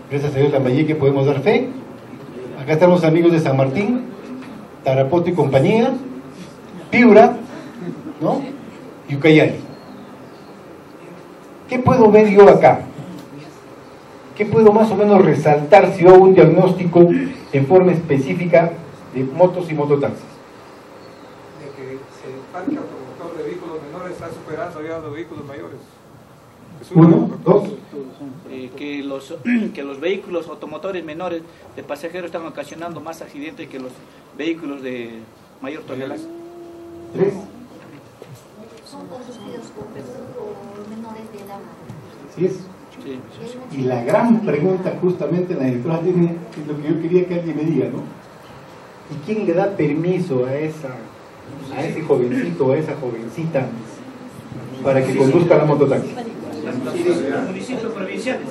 gracias a Dios, Lambayeque, podemos dar fe. Acá están los amigos de San Martín, Tarapoto y compañía, Piura, ¿no? Y Ucayali. ¿Qué puedo ver yo acá? ¿Qué puedo más o menos resaltar si hago un diagnóstico en forma específica de motos y mototaxis? De que el parque automotor de vehículos menores está superando ya los vehículos mayores. Uno, dos. Que los vehículos automotores menores de pasajeros están ocasionando más accidentes que los vehículos de mayor tonelaje. Tres. Son conducidos por menores de edad. Así es. Sí. Y la gran pregunta, justamente, la directora tiene, es lo que yo quería que alguien me diga, ¿no? ¿Y quién le da permiso a ese jovencito o a esa jovencita para que conduzca la mototaxi? Los municipios provinciales.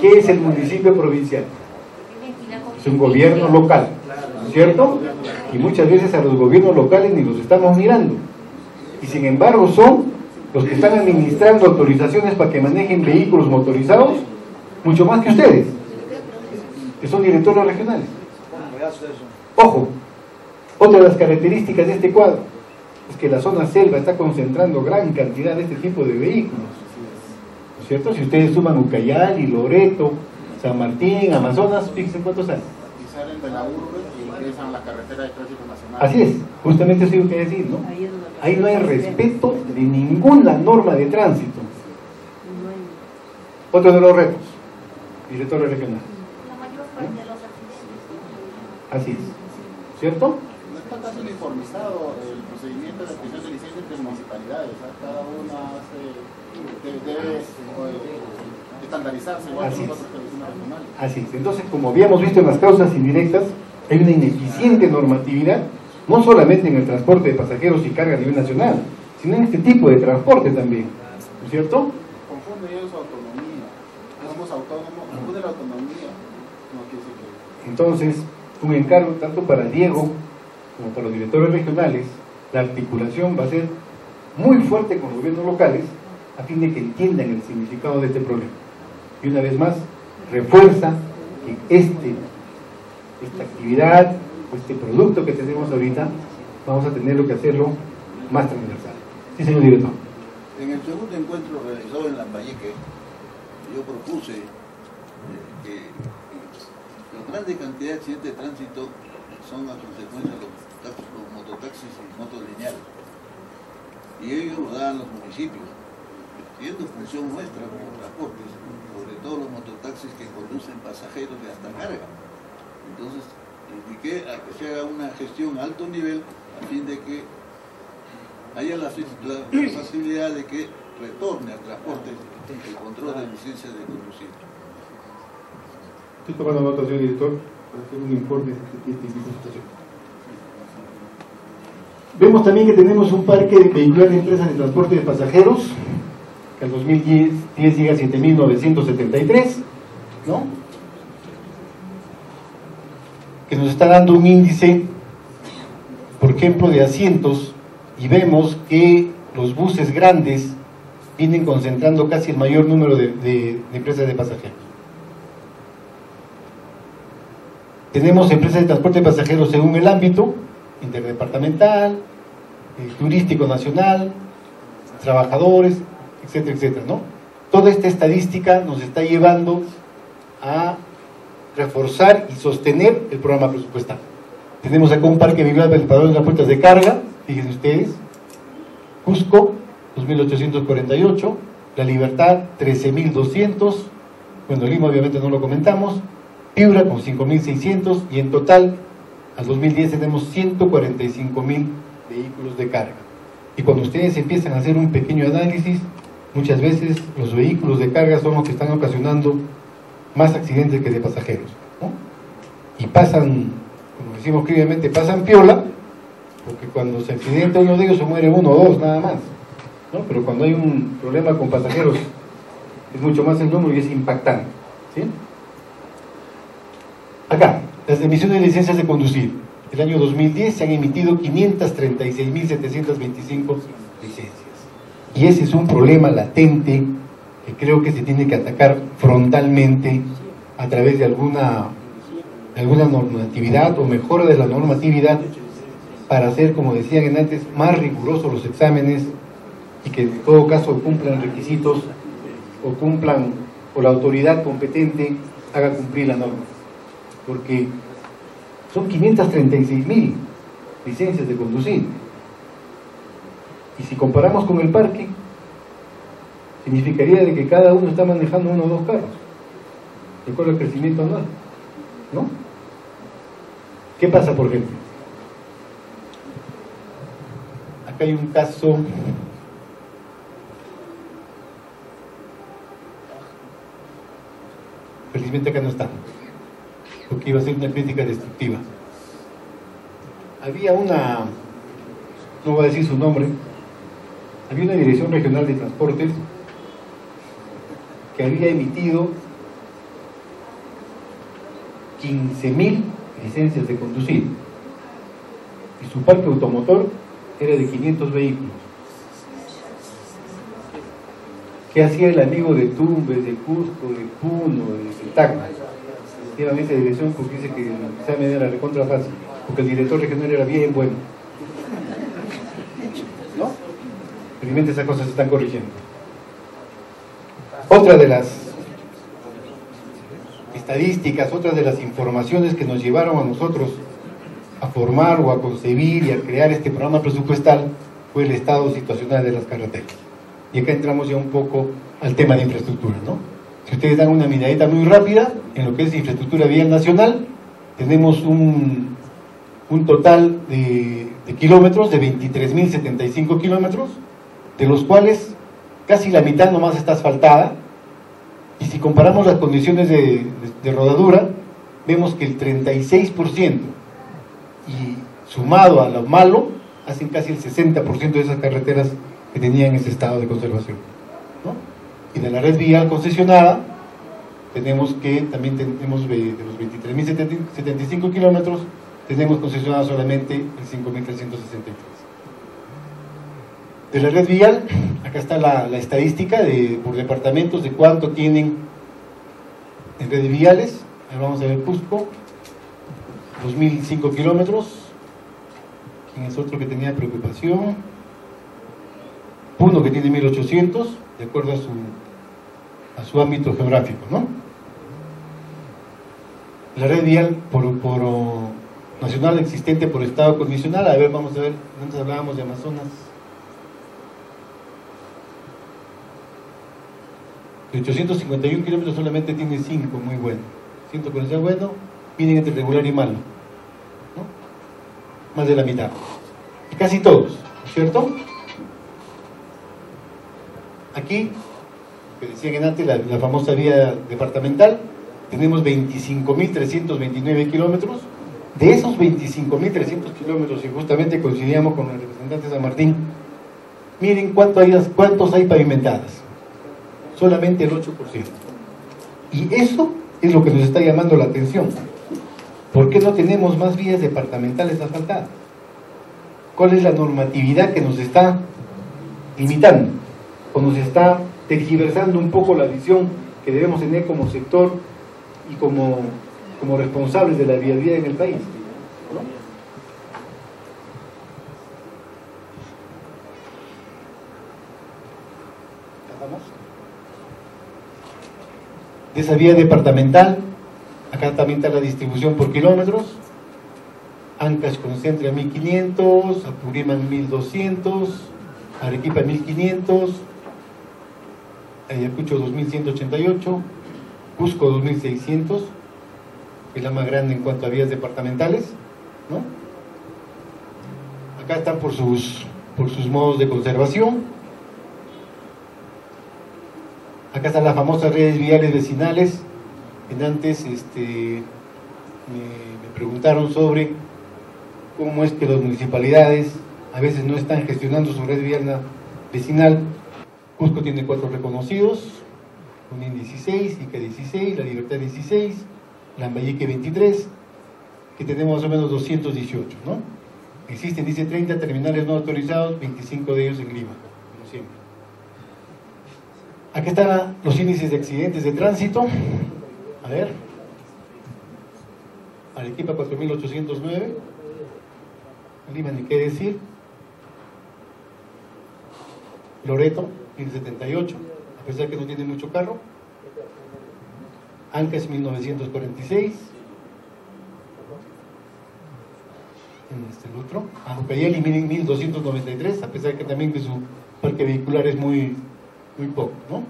¿Qué es el municipio provincial? Es un gobierno local, ¿cierto? Y muchas veces a los gobiernos locales ni los estamos mirando. Y sin embargo son los que están administrando autorizaciones para que manejen vehículos motorizados, mucho más que ustedes, que son directores regionales. Ojo, otra de las características de este cuadro es que la zona selva está concentrando gran cantidad de este tipo de vehículos, ¿no es cierto? Si ustedes suman Ucayali, Loreto, San Martín, Amazonas, fíjense cuántos hay. Y salen de la urbe y ingresan a la carretera de tránsito nacional. Así es, justamente eso hay que decir, ¿no? Ahí no hay respeto de ninguna norma de tránsito. Otro de los retos, director regional. La mayor parte de los accidentes. Así es, ¿cierto? No está casi uniformizado el procedimiento de obtención de licencia entre municipalidades. Cada una debe estandarizarse igual que los otros servicios regionales. Así es. Entonces, como habíamos visto en las causas indirectas, hay una ineficiente normatividad, no solamente en el transporte de pasajeros y carga a nivel nacional, sino en este tipo de transporte también, ¿no es cierto? Confunde ellos autonomía. Somos autónomos, confunde la autonomía. No quiere decir que... Entonces, un encargo tanto para Diego como para los directores regionales, la articulación va a ser muy fuerte con los gobiernos locales a fin de que entiendan el significado de este problema. Y una vez más, refuerza que esta actividad, este producto que tenemos ahorita, vamos a tener que hacerlo más transversal. Sí, señor director. En el segundo encuentro realizado en Lambayeque, yo propuse que la grande cantidad de accidentes de tránsito son a consecuencia de los mototaxis y motos lineales. Y ellos lo dan los municipios, siendo función nuestra como transportes, sobre todo los mototaxis que conducen pasajeros de hasta carga. Entonces, indiqué a que se haga una gestión a alto nivel a fin de que haya la facilidad de que retorne al transporte el control de licencias de conducir. Estoy tomando nota, señor director, para hacer un informe de este tipo de situación. Vemos también que tenemos un parque vehicular de empresas de transporte de pasajeros, que en 2010 llega a 7.973, ¿no? Que nos está dando un índice, por ejemplo, de asientos, y vemos que los buses grandes vienen concentrando casi el mayor número de empresas de pasajeros. Tenemos empresas de transporte de pasajeros según el ámbito, interdepartamental, turístico nacional, trabajadores, etcétera, etcétera, ¿no? Toda esta estadística nos está llevando a reforzar y sostener el programa presupuestal. Tenemos acá un parque vehicular para el las puertas de carga, fíjense ustedes, Cusco, 2.848, La Libertad, 13.200, bueno, Lima obviamente no lo comentamos, Piura con 5.600, y en total, al 2010 tenemos 145.000 vehículos de carga. Y cuando ustedes empiezan a hacer un pequeño análisis, muchas veces los vehículos de carga son los que están ocasionando más accidentes que de pasajeros, ¿no? Y pasan, como decimos críticamente, pasan piola, porque cuando se accidenta uno de ellos se muere uno o dos nada más, ¿no? Pero cuando hay un problema con pasajeros es mucho más el número y es impactante, ¿sí? Acá, las emisiones de licencias de conducir. El año 2010 se han emitido 536.725 licencias. Y ese es un problema latente que creo que se tiene que atacar frontalmente a través de alguna normatividad o mejora de la normatividad para hacer, como decían antes, más rigurosos los exámenes y que en todo caso cumplan requisitos o la autoridad competente haga cumplir la norma. Porque son 536.000 licencias de conducir. Y si comparamos con el parque, significaría de que cada uno está manejando uno o dos carros, de acuerdo al crecimiento anual, ¿no? ¿Qué pasa, por ejemplo? Acá hay un caso felizmente acá no está, porque iba a ser una crítica destructiva. Había una, no voy a decir su nombre, había una dirección regional de transportes que había emitido 15.000 licencias de conducir y su parque automotor era de 500 vehículos. ¿Qué hacía el amigo de Tumbes, de Cusco, de Puno, de Tacna? Efectivamente, de dirección, porque dice que el examen era recontra fácil, porque el director regional era bien bueno. ¿No? Felizmente esas cosas se están corrigiendo. Otra de las estadísticas, otra de las informaciones que nos llevaron a nosotros a formar o a concebir y a crear este programa presupuestal fue el estado situacional de las carreteras. Y acá entramos ya un poco al tema de infraestructura, ¿no? Si ustedes dan una miradita muy rápida en lo que es infraestructura vial nacional, tenemos un total de kilómetros, de 23.075 kilómetros, de los cuales casi la mitad nomás está asfaltada, y si comparamos las condiciones de rodadura, vemos que el 36%, y sumado a lo malo, hacen casi el 60% de esas carreteras que tenían ese estado de conservación, ¿no? Y de la red vial concesionada, tenemos que también tenemos de los 23.075 kilómetros, tenemos concesionada solamente el 5.363. De la red vial, acá está la estadística por departamentos de cuánto tienen en redes viales. Ahora vamos a ver Cusco, 2.005 kilómetros. ¿Quién es otro que tenía preocupación? Puno, que tiene 1.800, de acuerdo a su ámbito geográfico, ¿no? La red vial por nacional existente por estado condicional. A ver, vamos a ver, antes hablábamos de Amazonas. De 851 kilómetros solamente tiene 5, muy bueno. 140 bueno, vienen entre regular y malo, ¿no? Más de la mitad. Y casi todos, ¿cierto? Aquí, que decían antes, la famosa vía departamental, tenemos 25.329 kilómetros. De esos 25.300 kilómetros, y justamente coincidíamos con el representante de San Martín, miren cuántos hay pavimentadas. Solamente el 8%. Y eso es lo que nos está llamando la atención. ¿Por qué no tenemos más vías departamentales asfaltadas? ¿Cuál es la normatividad que nos está limitando? O nos está tergiversando un poco la visión que debemos tener como sector y como responsables de la vialidad en el país, ¿no? De esa vía departamental, acá también está la distribución por kilómetros. Ancash concentra 1.500, Apurímac 1.200, Arequipa 1.500, Ayacucho 2.188, Cusco 2.600, que es la más grande en cuanto a vías departamentales, ¿no? Acá están por sus modos de conservación. Acá están las famosas redes viales vecinales. Antes me preguntaron sobre cómo es que las municipalidades a veces no están gestionando su red vial vecinal. Cusco tiene 4 reconocidos, Junín 16, Ica 16, La Libertad 16, Lambayeque 23, que tenemos más o menos 218, ¿no? Existen, dice, 30 terminales no autorizados, 25 de ellos en Lima, como siempre. Aquí están los índices de accidentes de tránsito. A ver. Arequipa 4.809. Lima ni qué decir. Loreto 1.078, a pesar que no tiene mucho carro. Ancash 1.946. El otro. Ucayali 1.293, a pesar que también que su parque vehicular es muy poco, ¿no?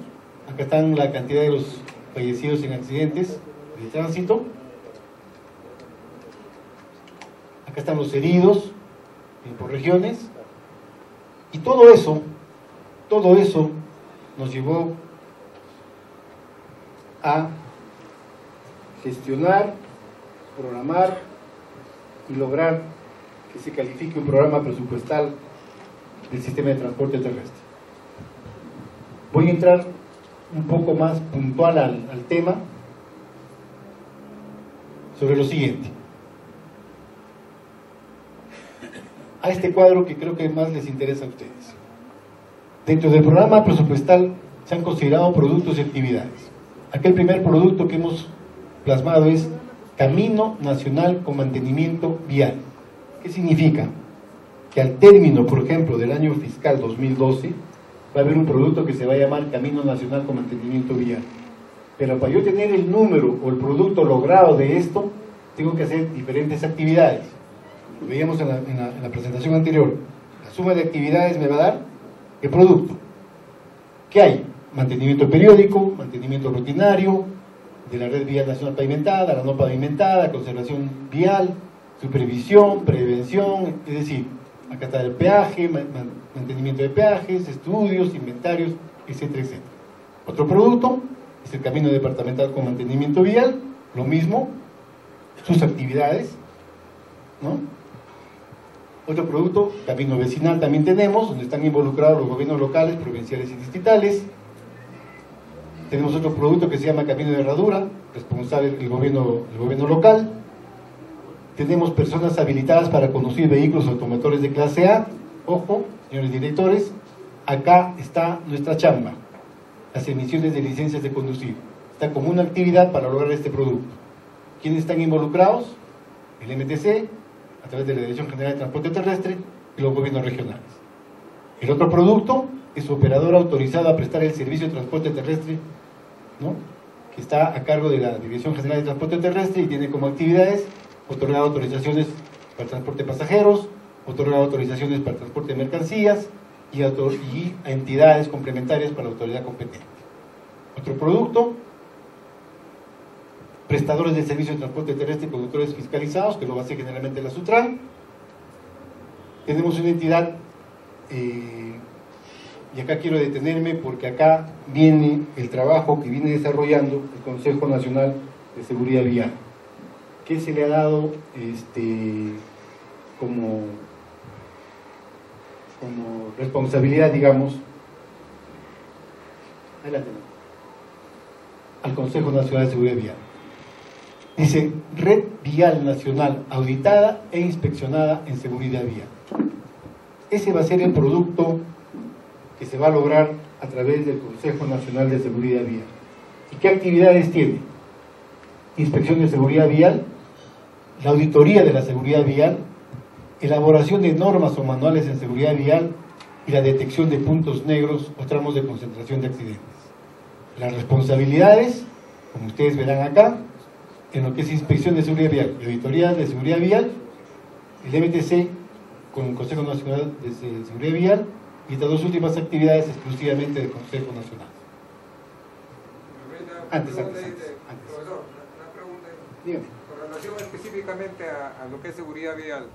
Acá están la cantidad de los fallecidos en accidentes de tránsito. Acá están los heridos por regiones. Y todo eso nos llevó a gestionar, programar y lograr que se califique un programa presupuestal del sistema de transporte terrestre. Voy a entrar un poco más puntual al tema sobre lo siguiente. A este cuadro que creo que más les interesa a ustedes. Dentro del programa presupuestal se han considerado productos y actividades. Aquel primer producto que hemos plasmado es Camino Nacional con Mantenimiento Vial. ¿Qué significa? Que al término, por ejemplo, del año fiscal 2012, va a haber un producto que se va a llamar Camino Nacional con Mantenimiento Vial. Pero para yo tener el número o el producto logrado de esto, tengo que hacer diferentes actividades. Lo veíamos en la presentación anterior. La suma de actividades me va a dar el producto. ¿Qué hay? Mantenimiento periódico, mantenimiento rutinario de la red vial nacional pavimentada, la no pavimentada, conservación vial, supervisión, prevención, es decir, acatar el peaje, mantenimiento de peajes, estudios, inventarios, etcétera, etcétera. Otro producto es el camino departamental con mantenimiento vial, lo mismo, sus actividades, ¿no? Otro producto, camino vecinal también tenemos, donde están involucrados los gobiernos locales, provinciales y distritales. Tenemos otro producto que se llama camino de herradura, responsable el gobierno local. Tenemos personas habilitadas para conducir vehículos automotores de clase A. Ojo, señores directores, acá está nuestra chamba, las emisiones de licencias de conducir. Está como una actividad para lograr este producto. ¿Quiénes están involucrados? El MTC, a través de la Dirección General de Transporte Terrestre, y los gobiernos regionales. El otro producto es operador autorizado a prestar el servicio de transporte terrestre, ¿no?, que está a cargo de la Dirección General de Transporte Terrestre y tiene como actividades otorgar autorizaciones para transporte de pasajeros, otorgar autorizaciones para transporte de mercancías y a entidades complementarias para la autoridad competente. Otro producto, prestadores de servicio de transporte terrestre y conductores fiscalizados, que lo va a hacer generalmente la SUTRAN. Tenemos una entidad, y acá quiero detenerme porque acá viene el trabajo que viene desarrollando el Consejo Nacional de Seguridad Vial, que se le ha dado como responsabilidad, digamos, adelante, al Consejo Nacional de Seguridad Vial. Dice, Red Vial Nacional auditada e inspeccionada en seguridad vial. Ese va a ser el producto que se va a lograr a través del Consejo Nacional de Seguridad Vial. ¿Y qué actividades tiene? Inspección de seguridad vial, la auditoría de la seguridad vial, elaboración de normas o manuales en seguridad vial y la detección de puntos negros o tramos de concentración de accidentes. Las responsabilidades, como ustedes verán acá, en lo que es inspección de seguridad vial, la auditoría de seguridad vial, el MTC con el Consejo Nacional de Seguridad Vial, y estas dos últimas actividades exclusivamente del Consejo Nacional. Antes. Profesor, una pregunta. Dígame. Con relación específicamente a lo que es seguridad vial,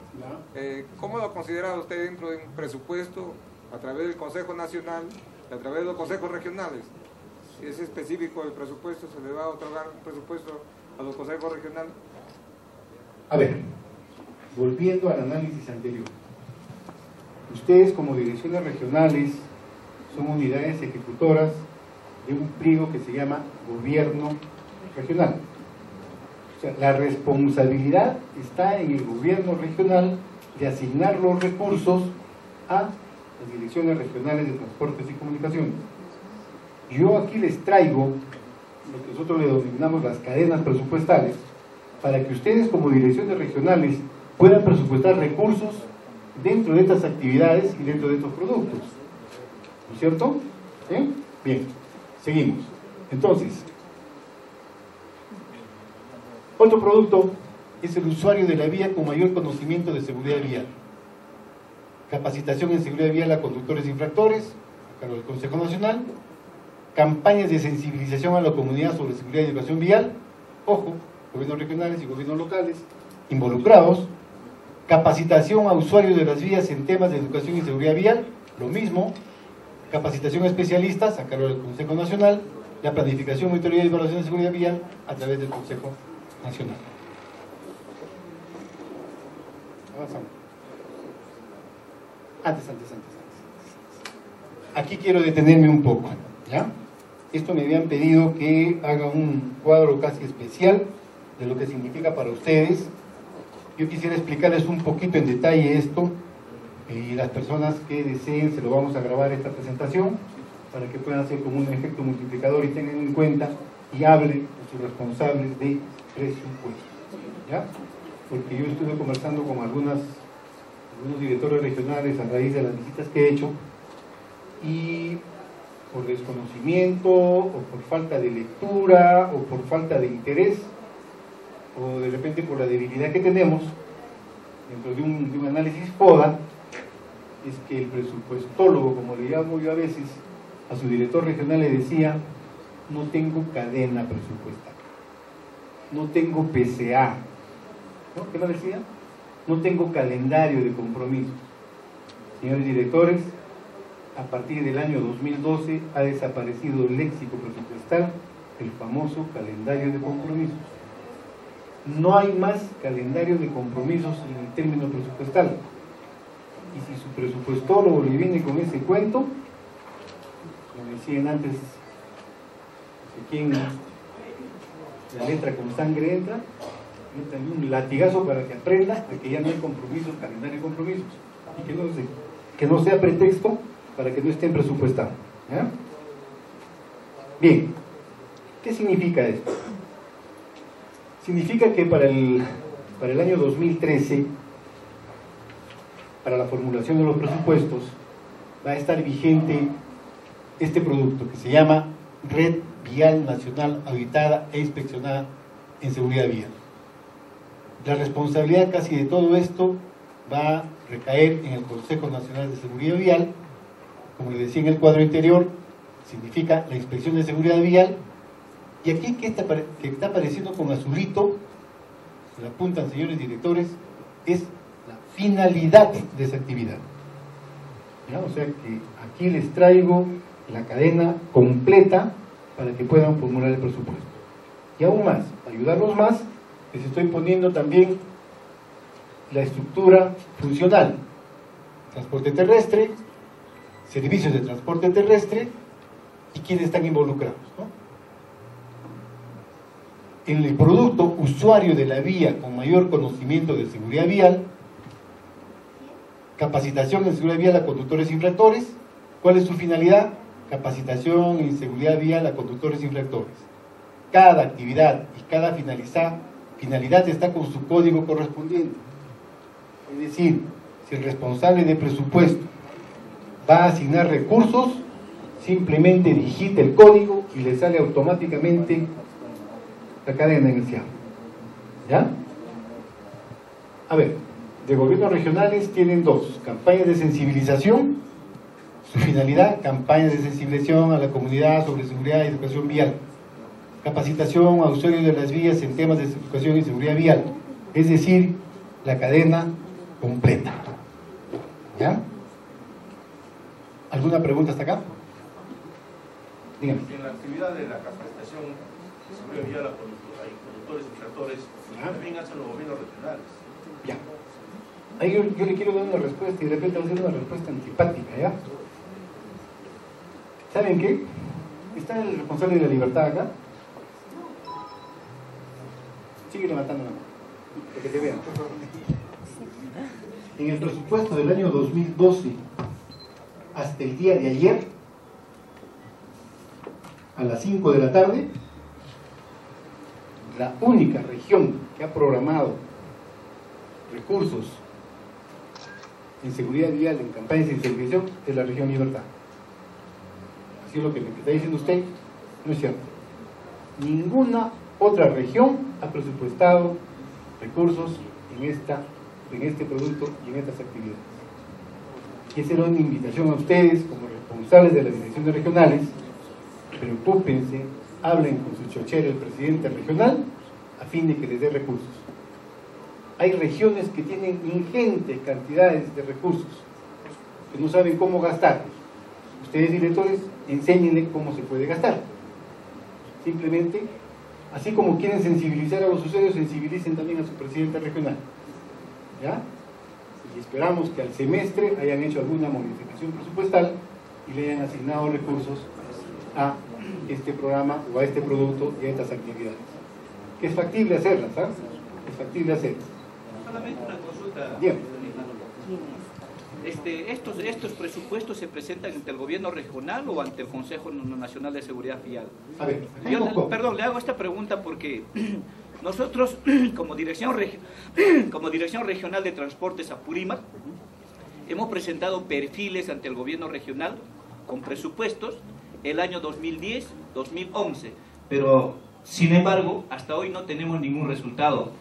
¿cómo lo ha considerado usted dentro de un presupuesto a través del Consejo Nacional y a través de los consejos regionales? Si es específico el presupuesto, ¿se le va a otorgar un presupuesto a los consejos regionales? A ver, volviendo al análisis anterior, ustedes como direcciones regionales son unidades ejecutoras de un pliego que se llama gobierno regional. O sea, la responsabilidad está en el gobierno regional de asignar los recursos a las direcciones regionales de transportes y comunicaciones. Yo aquí les traigo lo que nosotros le denominamos las cadenas presupuestales, para que ustedes como direcciones regionales puedan presupuestar recursos dentro de estas actividades y dentro de estos productos. ¿No es cierto? ¿Sí? Bien, seguimos. Entonces, otro producto es el usuario de la vía con mayor conocimiento de seguridad vial. Capacitación en seguridad vial a conductores infractores, a cargo del Consejo Nacional. Campañas de sensibilización a la comunidad sobre seguridad y educación vial. Ojo, gobiernos regionales y gobiernos locales involucrados. Capacitación a usuarios de las vías en temas de educación y seguridad vial, lo mismo. Capacitación a especialistas a cargo del Consejo Nacional. La planificación, monitoría y evaluación de seguridad vial a través del Consejo Nacional. Avanzamos. Antes. Aquí quiero detenerme un poco, ¿ya? Esto me habían pedido que haga un cuadro casi especial de lo que significa para ustedes. Yo quisiera explicarles un poquito en detalle esto, y las personas que deseen se lo vamos a grabar esta presentación. para que puedan hacer como un efecto multiplicador y tengan en cuenta y hablen con sus responsables de presupuesto, ¿ya? Porque yo estuve conversando con algunos directores regionales a raíz de las visitas que he hecho, y por desconocimiento o por falta de lectura o por falta de interés o de repente por la debilidad que tenemos dentro de un análisis FODA, es que el presupuestólogo, como le llamo yo a veces, a su director regional le decía: no tengo cadena presupuestal, no tengo PCA, ¿no? ¿Qué me decía? No tengo calendario de compromisos. Señores directores, a partir del año 2012 ha desaparecido el léxico presupuestal, el famoso calendario de compromisos. No hay más calendario de compromisos en el término presupuestal. Y si su presupuestólogo le viene con ese cuento, como decían antes, quien la letra con sangre entra, métale un latigazo para que aprenda de que ya no hay compromisos, calendario de compromisos, y que no sea pretexto para que no estén presupuestados, ¿ya? Bien, ¿qué significa esto? Significa que para el año 2013, para la formulación de los presupuestos, va a estar vigente este producto que se llama Red Vial Nacional Auditada e Inspeccionada en Seguridad Vial. La responsabilidad casi de todo esto va a recaer en el Consejo Nacional de Seguridad Vial. Como les decía en el cuadro anterior, significa la inspección de seguridad vial. Y aquí que está apareciendo con azulito, se la apuntan, señores directores, es la finalidad de esa actividad, ¿ya? O sea que aquí les traigo la cadena completa para que puedan formular el presupuesto. Y aún más, para ayudarlos más, les estoy poniendo también la estructura funcional: transporte terrestre, servicios de transporte terrestre y quiénes están involucrados, ¿no? En el producto usuario de la vía con mayor conocimiento de seguridad vial, capacitación en seguridad vial a conductores infractores. ¿Cuál es su finalidad? Capacitación en seguridad vial a conductores infractores. Cada actividad y cada finalidad está con su código correspondiente. Es decir, si el responsable de presupuesto va a asignar recursos, simplemente digita el código y le sale automáticamente la cadena inicial, ¿ya? A ver, de gobiernos regionales tienen dos: campañas de sensibilización. Su finalidad: campañas de sensibilización a la comunidad sobre seguridad y educación vial, capacitación a usuarios de las vías en temas de educación y seguridad vial, es decir, la cadena completa, ¿ya? ¿Alguna pregunta hasta acá? Dígame. En la actividad de la capacitación de seguridad vial a conductores infractores, también hacen los gobiernos regionales. Ya. Ahí yo le quiero dar una respuesta y de repente va a ser una respuesta antipática, ¿ya? ¿Saben qué? ¿Está el responsable de la libertad acá? Sigue levantando la mano, para que te vean. En el presupuesto del año 2012, hasta el día de ayer, a las 5 de la tarde, la única región que ha programado recursos en seguridad vial, en campañas de sensibilización, es la región Libertad. Así es lo que me está diciendo usted, no es cierto. Ninguna otra región ha presupuestado recursos en este producto y en estas actividades. Y esa era una invitación a ustedes, como responsables de las direcciones regionales: preocúpense, hablen con su chochera, el presidente regional, a fin de que les dé recursos. Hay regiones que tienen ingentes cantidades de recursos, que no saben cómo gastarlos. Ustedes, directores, enséñenle cómo se puede gastar. Simplemente, así como quieren sensibilizar a los usuarios, sensibilicen también a su presidente regional, ¿ya? Y esperamos que al semestre hayan hecho alguna modificación presupuestal y le hayan asignado recursos a este programa o a este producto y a estas actividades. Que es factible hacerlas, ¿sabes? Es factible hacerlas. Solamente una consulta. Bien. ¿estos presupuestos se presentan ante el gobierno regional o ante el Consejo Nacional de Seguridad Vial? A ver, Perdón, le hago esta pregunta porque nosotros, como Dirección Regional de Transportes Apurímac, hemos presentado perfiles ante el gobierno regional con presupuestos el año 2010, 2011, pero sin embargo, hasta hoy no tenemos ningún resultado.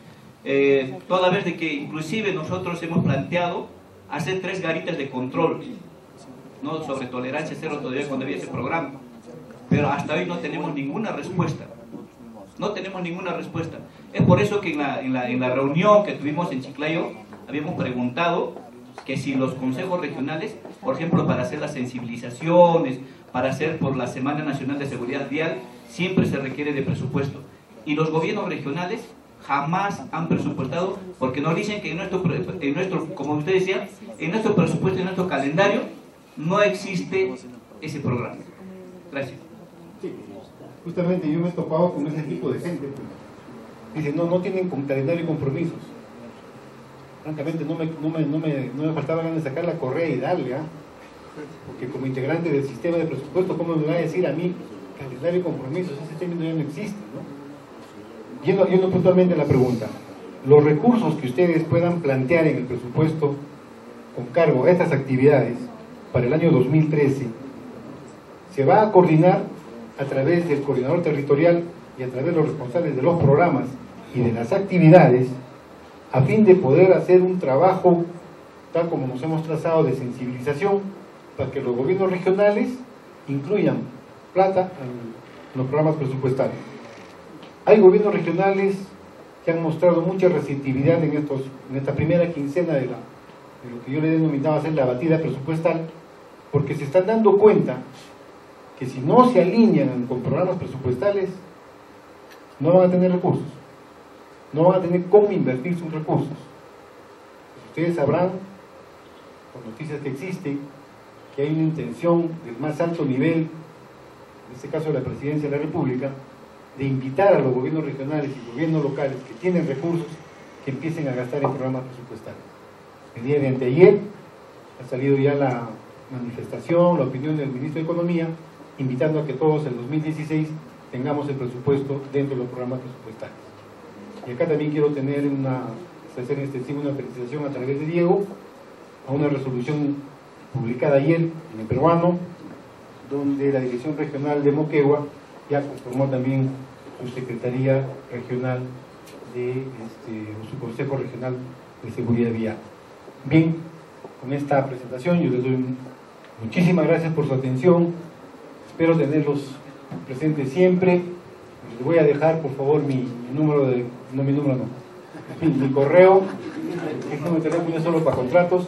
Toda vez de que inclusive nosotros hemos planteado hacer 3 garitas de control, ¿no?, sobre tolerancia cero todavía cuando había ese programa, pero hasta hoy no tenemos ninguna respuesta. No tenemos ninguna respuesta. Es por eso que en la reunión que tuvimos en Chiclayo habíamos preguntado que si los consejos regionales, por ejemplo, para hacer las sensibilizaciones, para hacer por la Semana Nacional de Seguridad Vial, siempre se requiere de presupuesto. Y los gobiernos regionales jamás han presupuestado, porque nos dicen que en nuestro, como usted decía, en nuestro presupuesto, en nuestro calendario, no existe ese programa. Gracias. Sí, justamente yo me he topado con ese tipo de gente. Dicen, no tienen calendario y compromisos. Francamente, no me faltaba ganas de sacar la correa y darle, porque como integrante del sistema de presupuesto, ¿cómo me va a decir a mí calendario y compromisos? Ese término ya no existe, ¿no? Yendo puntualmente a la pregunta, los recursos que ustedes puedan plantear en el presupuesto con cargo a estas actividades para el año 2013 se va a coordinar a través del coordinador territorial y a través de los responsables de los programas y de las actividades, a fin de poder hacer un trabajo tal como nos hemos trazado de sensibilización para que los gobiernos regionales incluyan plata en los programas presupuestarios. Hay gobiernos regionales que han mostrado mucha receptividad en esta primera quincena de lo que yo le he denominado hacer la batida presupuestal, porque se están dando cuenta que si no se alinean con programas presupuestales, no van a tener recursos, no van a tener cómo invertir sus recursos. Ustedes sabrán, por noticias que existen, que hay una intención del más alto nivel, en este caso de la Presidencia de la República, de invitar a los gobiernos regionales y gobiernos locales que tienen recursos que empiecen a gastar en programas presupuestarios. El día de anteayer ha salido ya la manifestación, la opinión del Ministro de Economía, invitando a que todos en 2016 tengamos el presupuesto dentro de los programas presupuestarios. Y acá también quiero hacer extensiva una felicitación a través de Diego a una resolución publicada ayer en el peruano, donde la Dirección Regional de Moquegua ya conformó también su Secretaría Regional su Consejo Regional de Seguridad Vial. Bien, con esta presentación yo les doy muchísimas gracias por su atención, espero tenerlos presentes siempre. Les voy a dejar por favor mi correo, es un teléfono solo para contratos,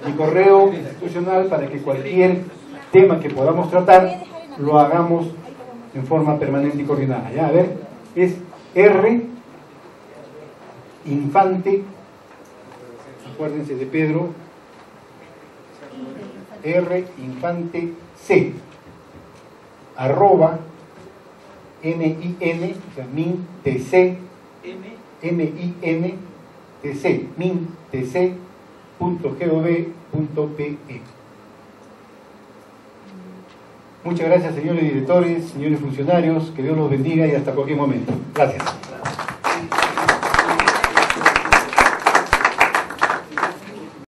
mi correo institucional para que cualquier tema que podamos tratar lo hagamos en forma permanente y coordinada. Ya, a ver, es Infante, acuérdense de Pedro, Infante C, @ MIN, o sea, MINTC, MINTC, mintc.gov.pe. Muchas gracias, señores directores, señores funcionarios, que Dios los bendiga y hasta cualquier momento. Gracias.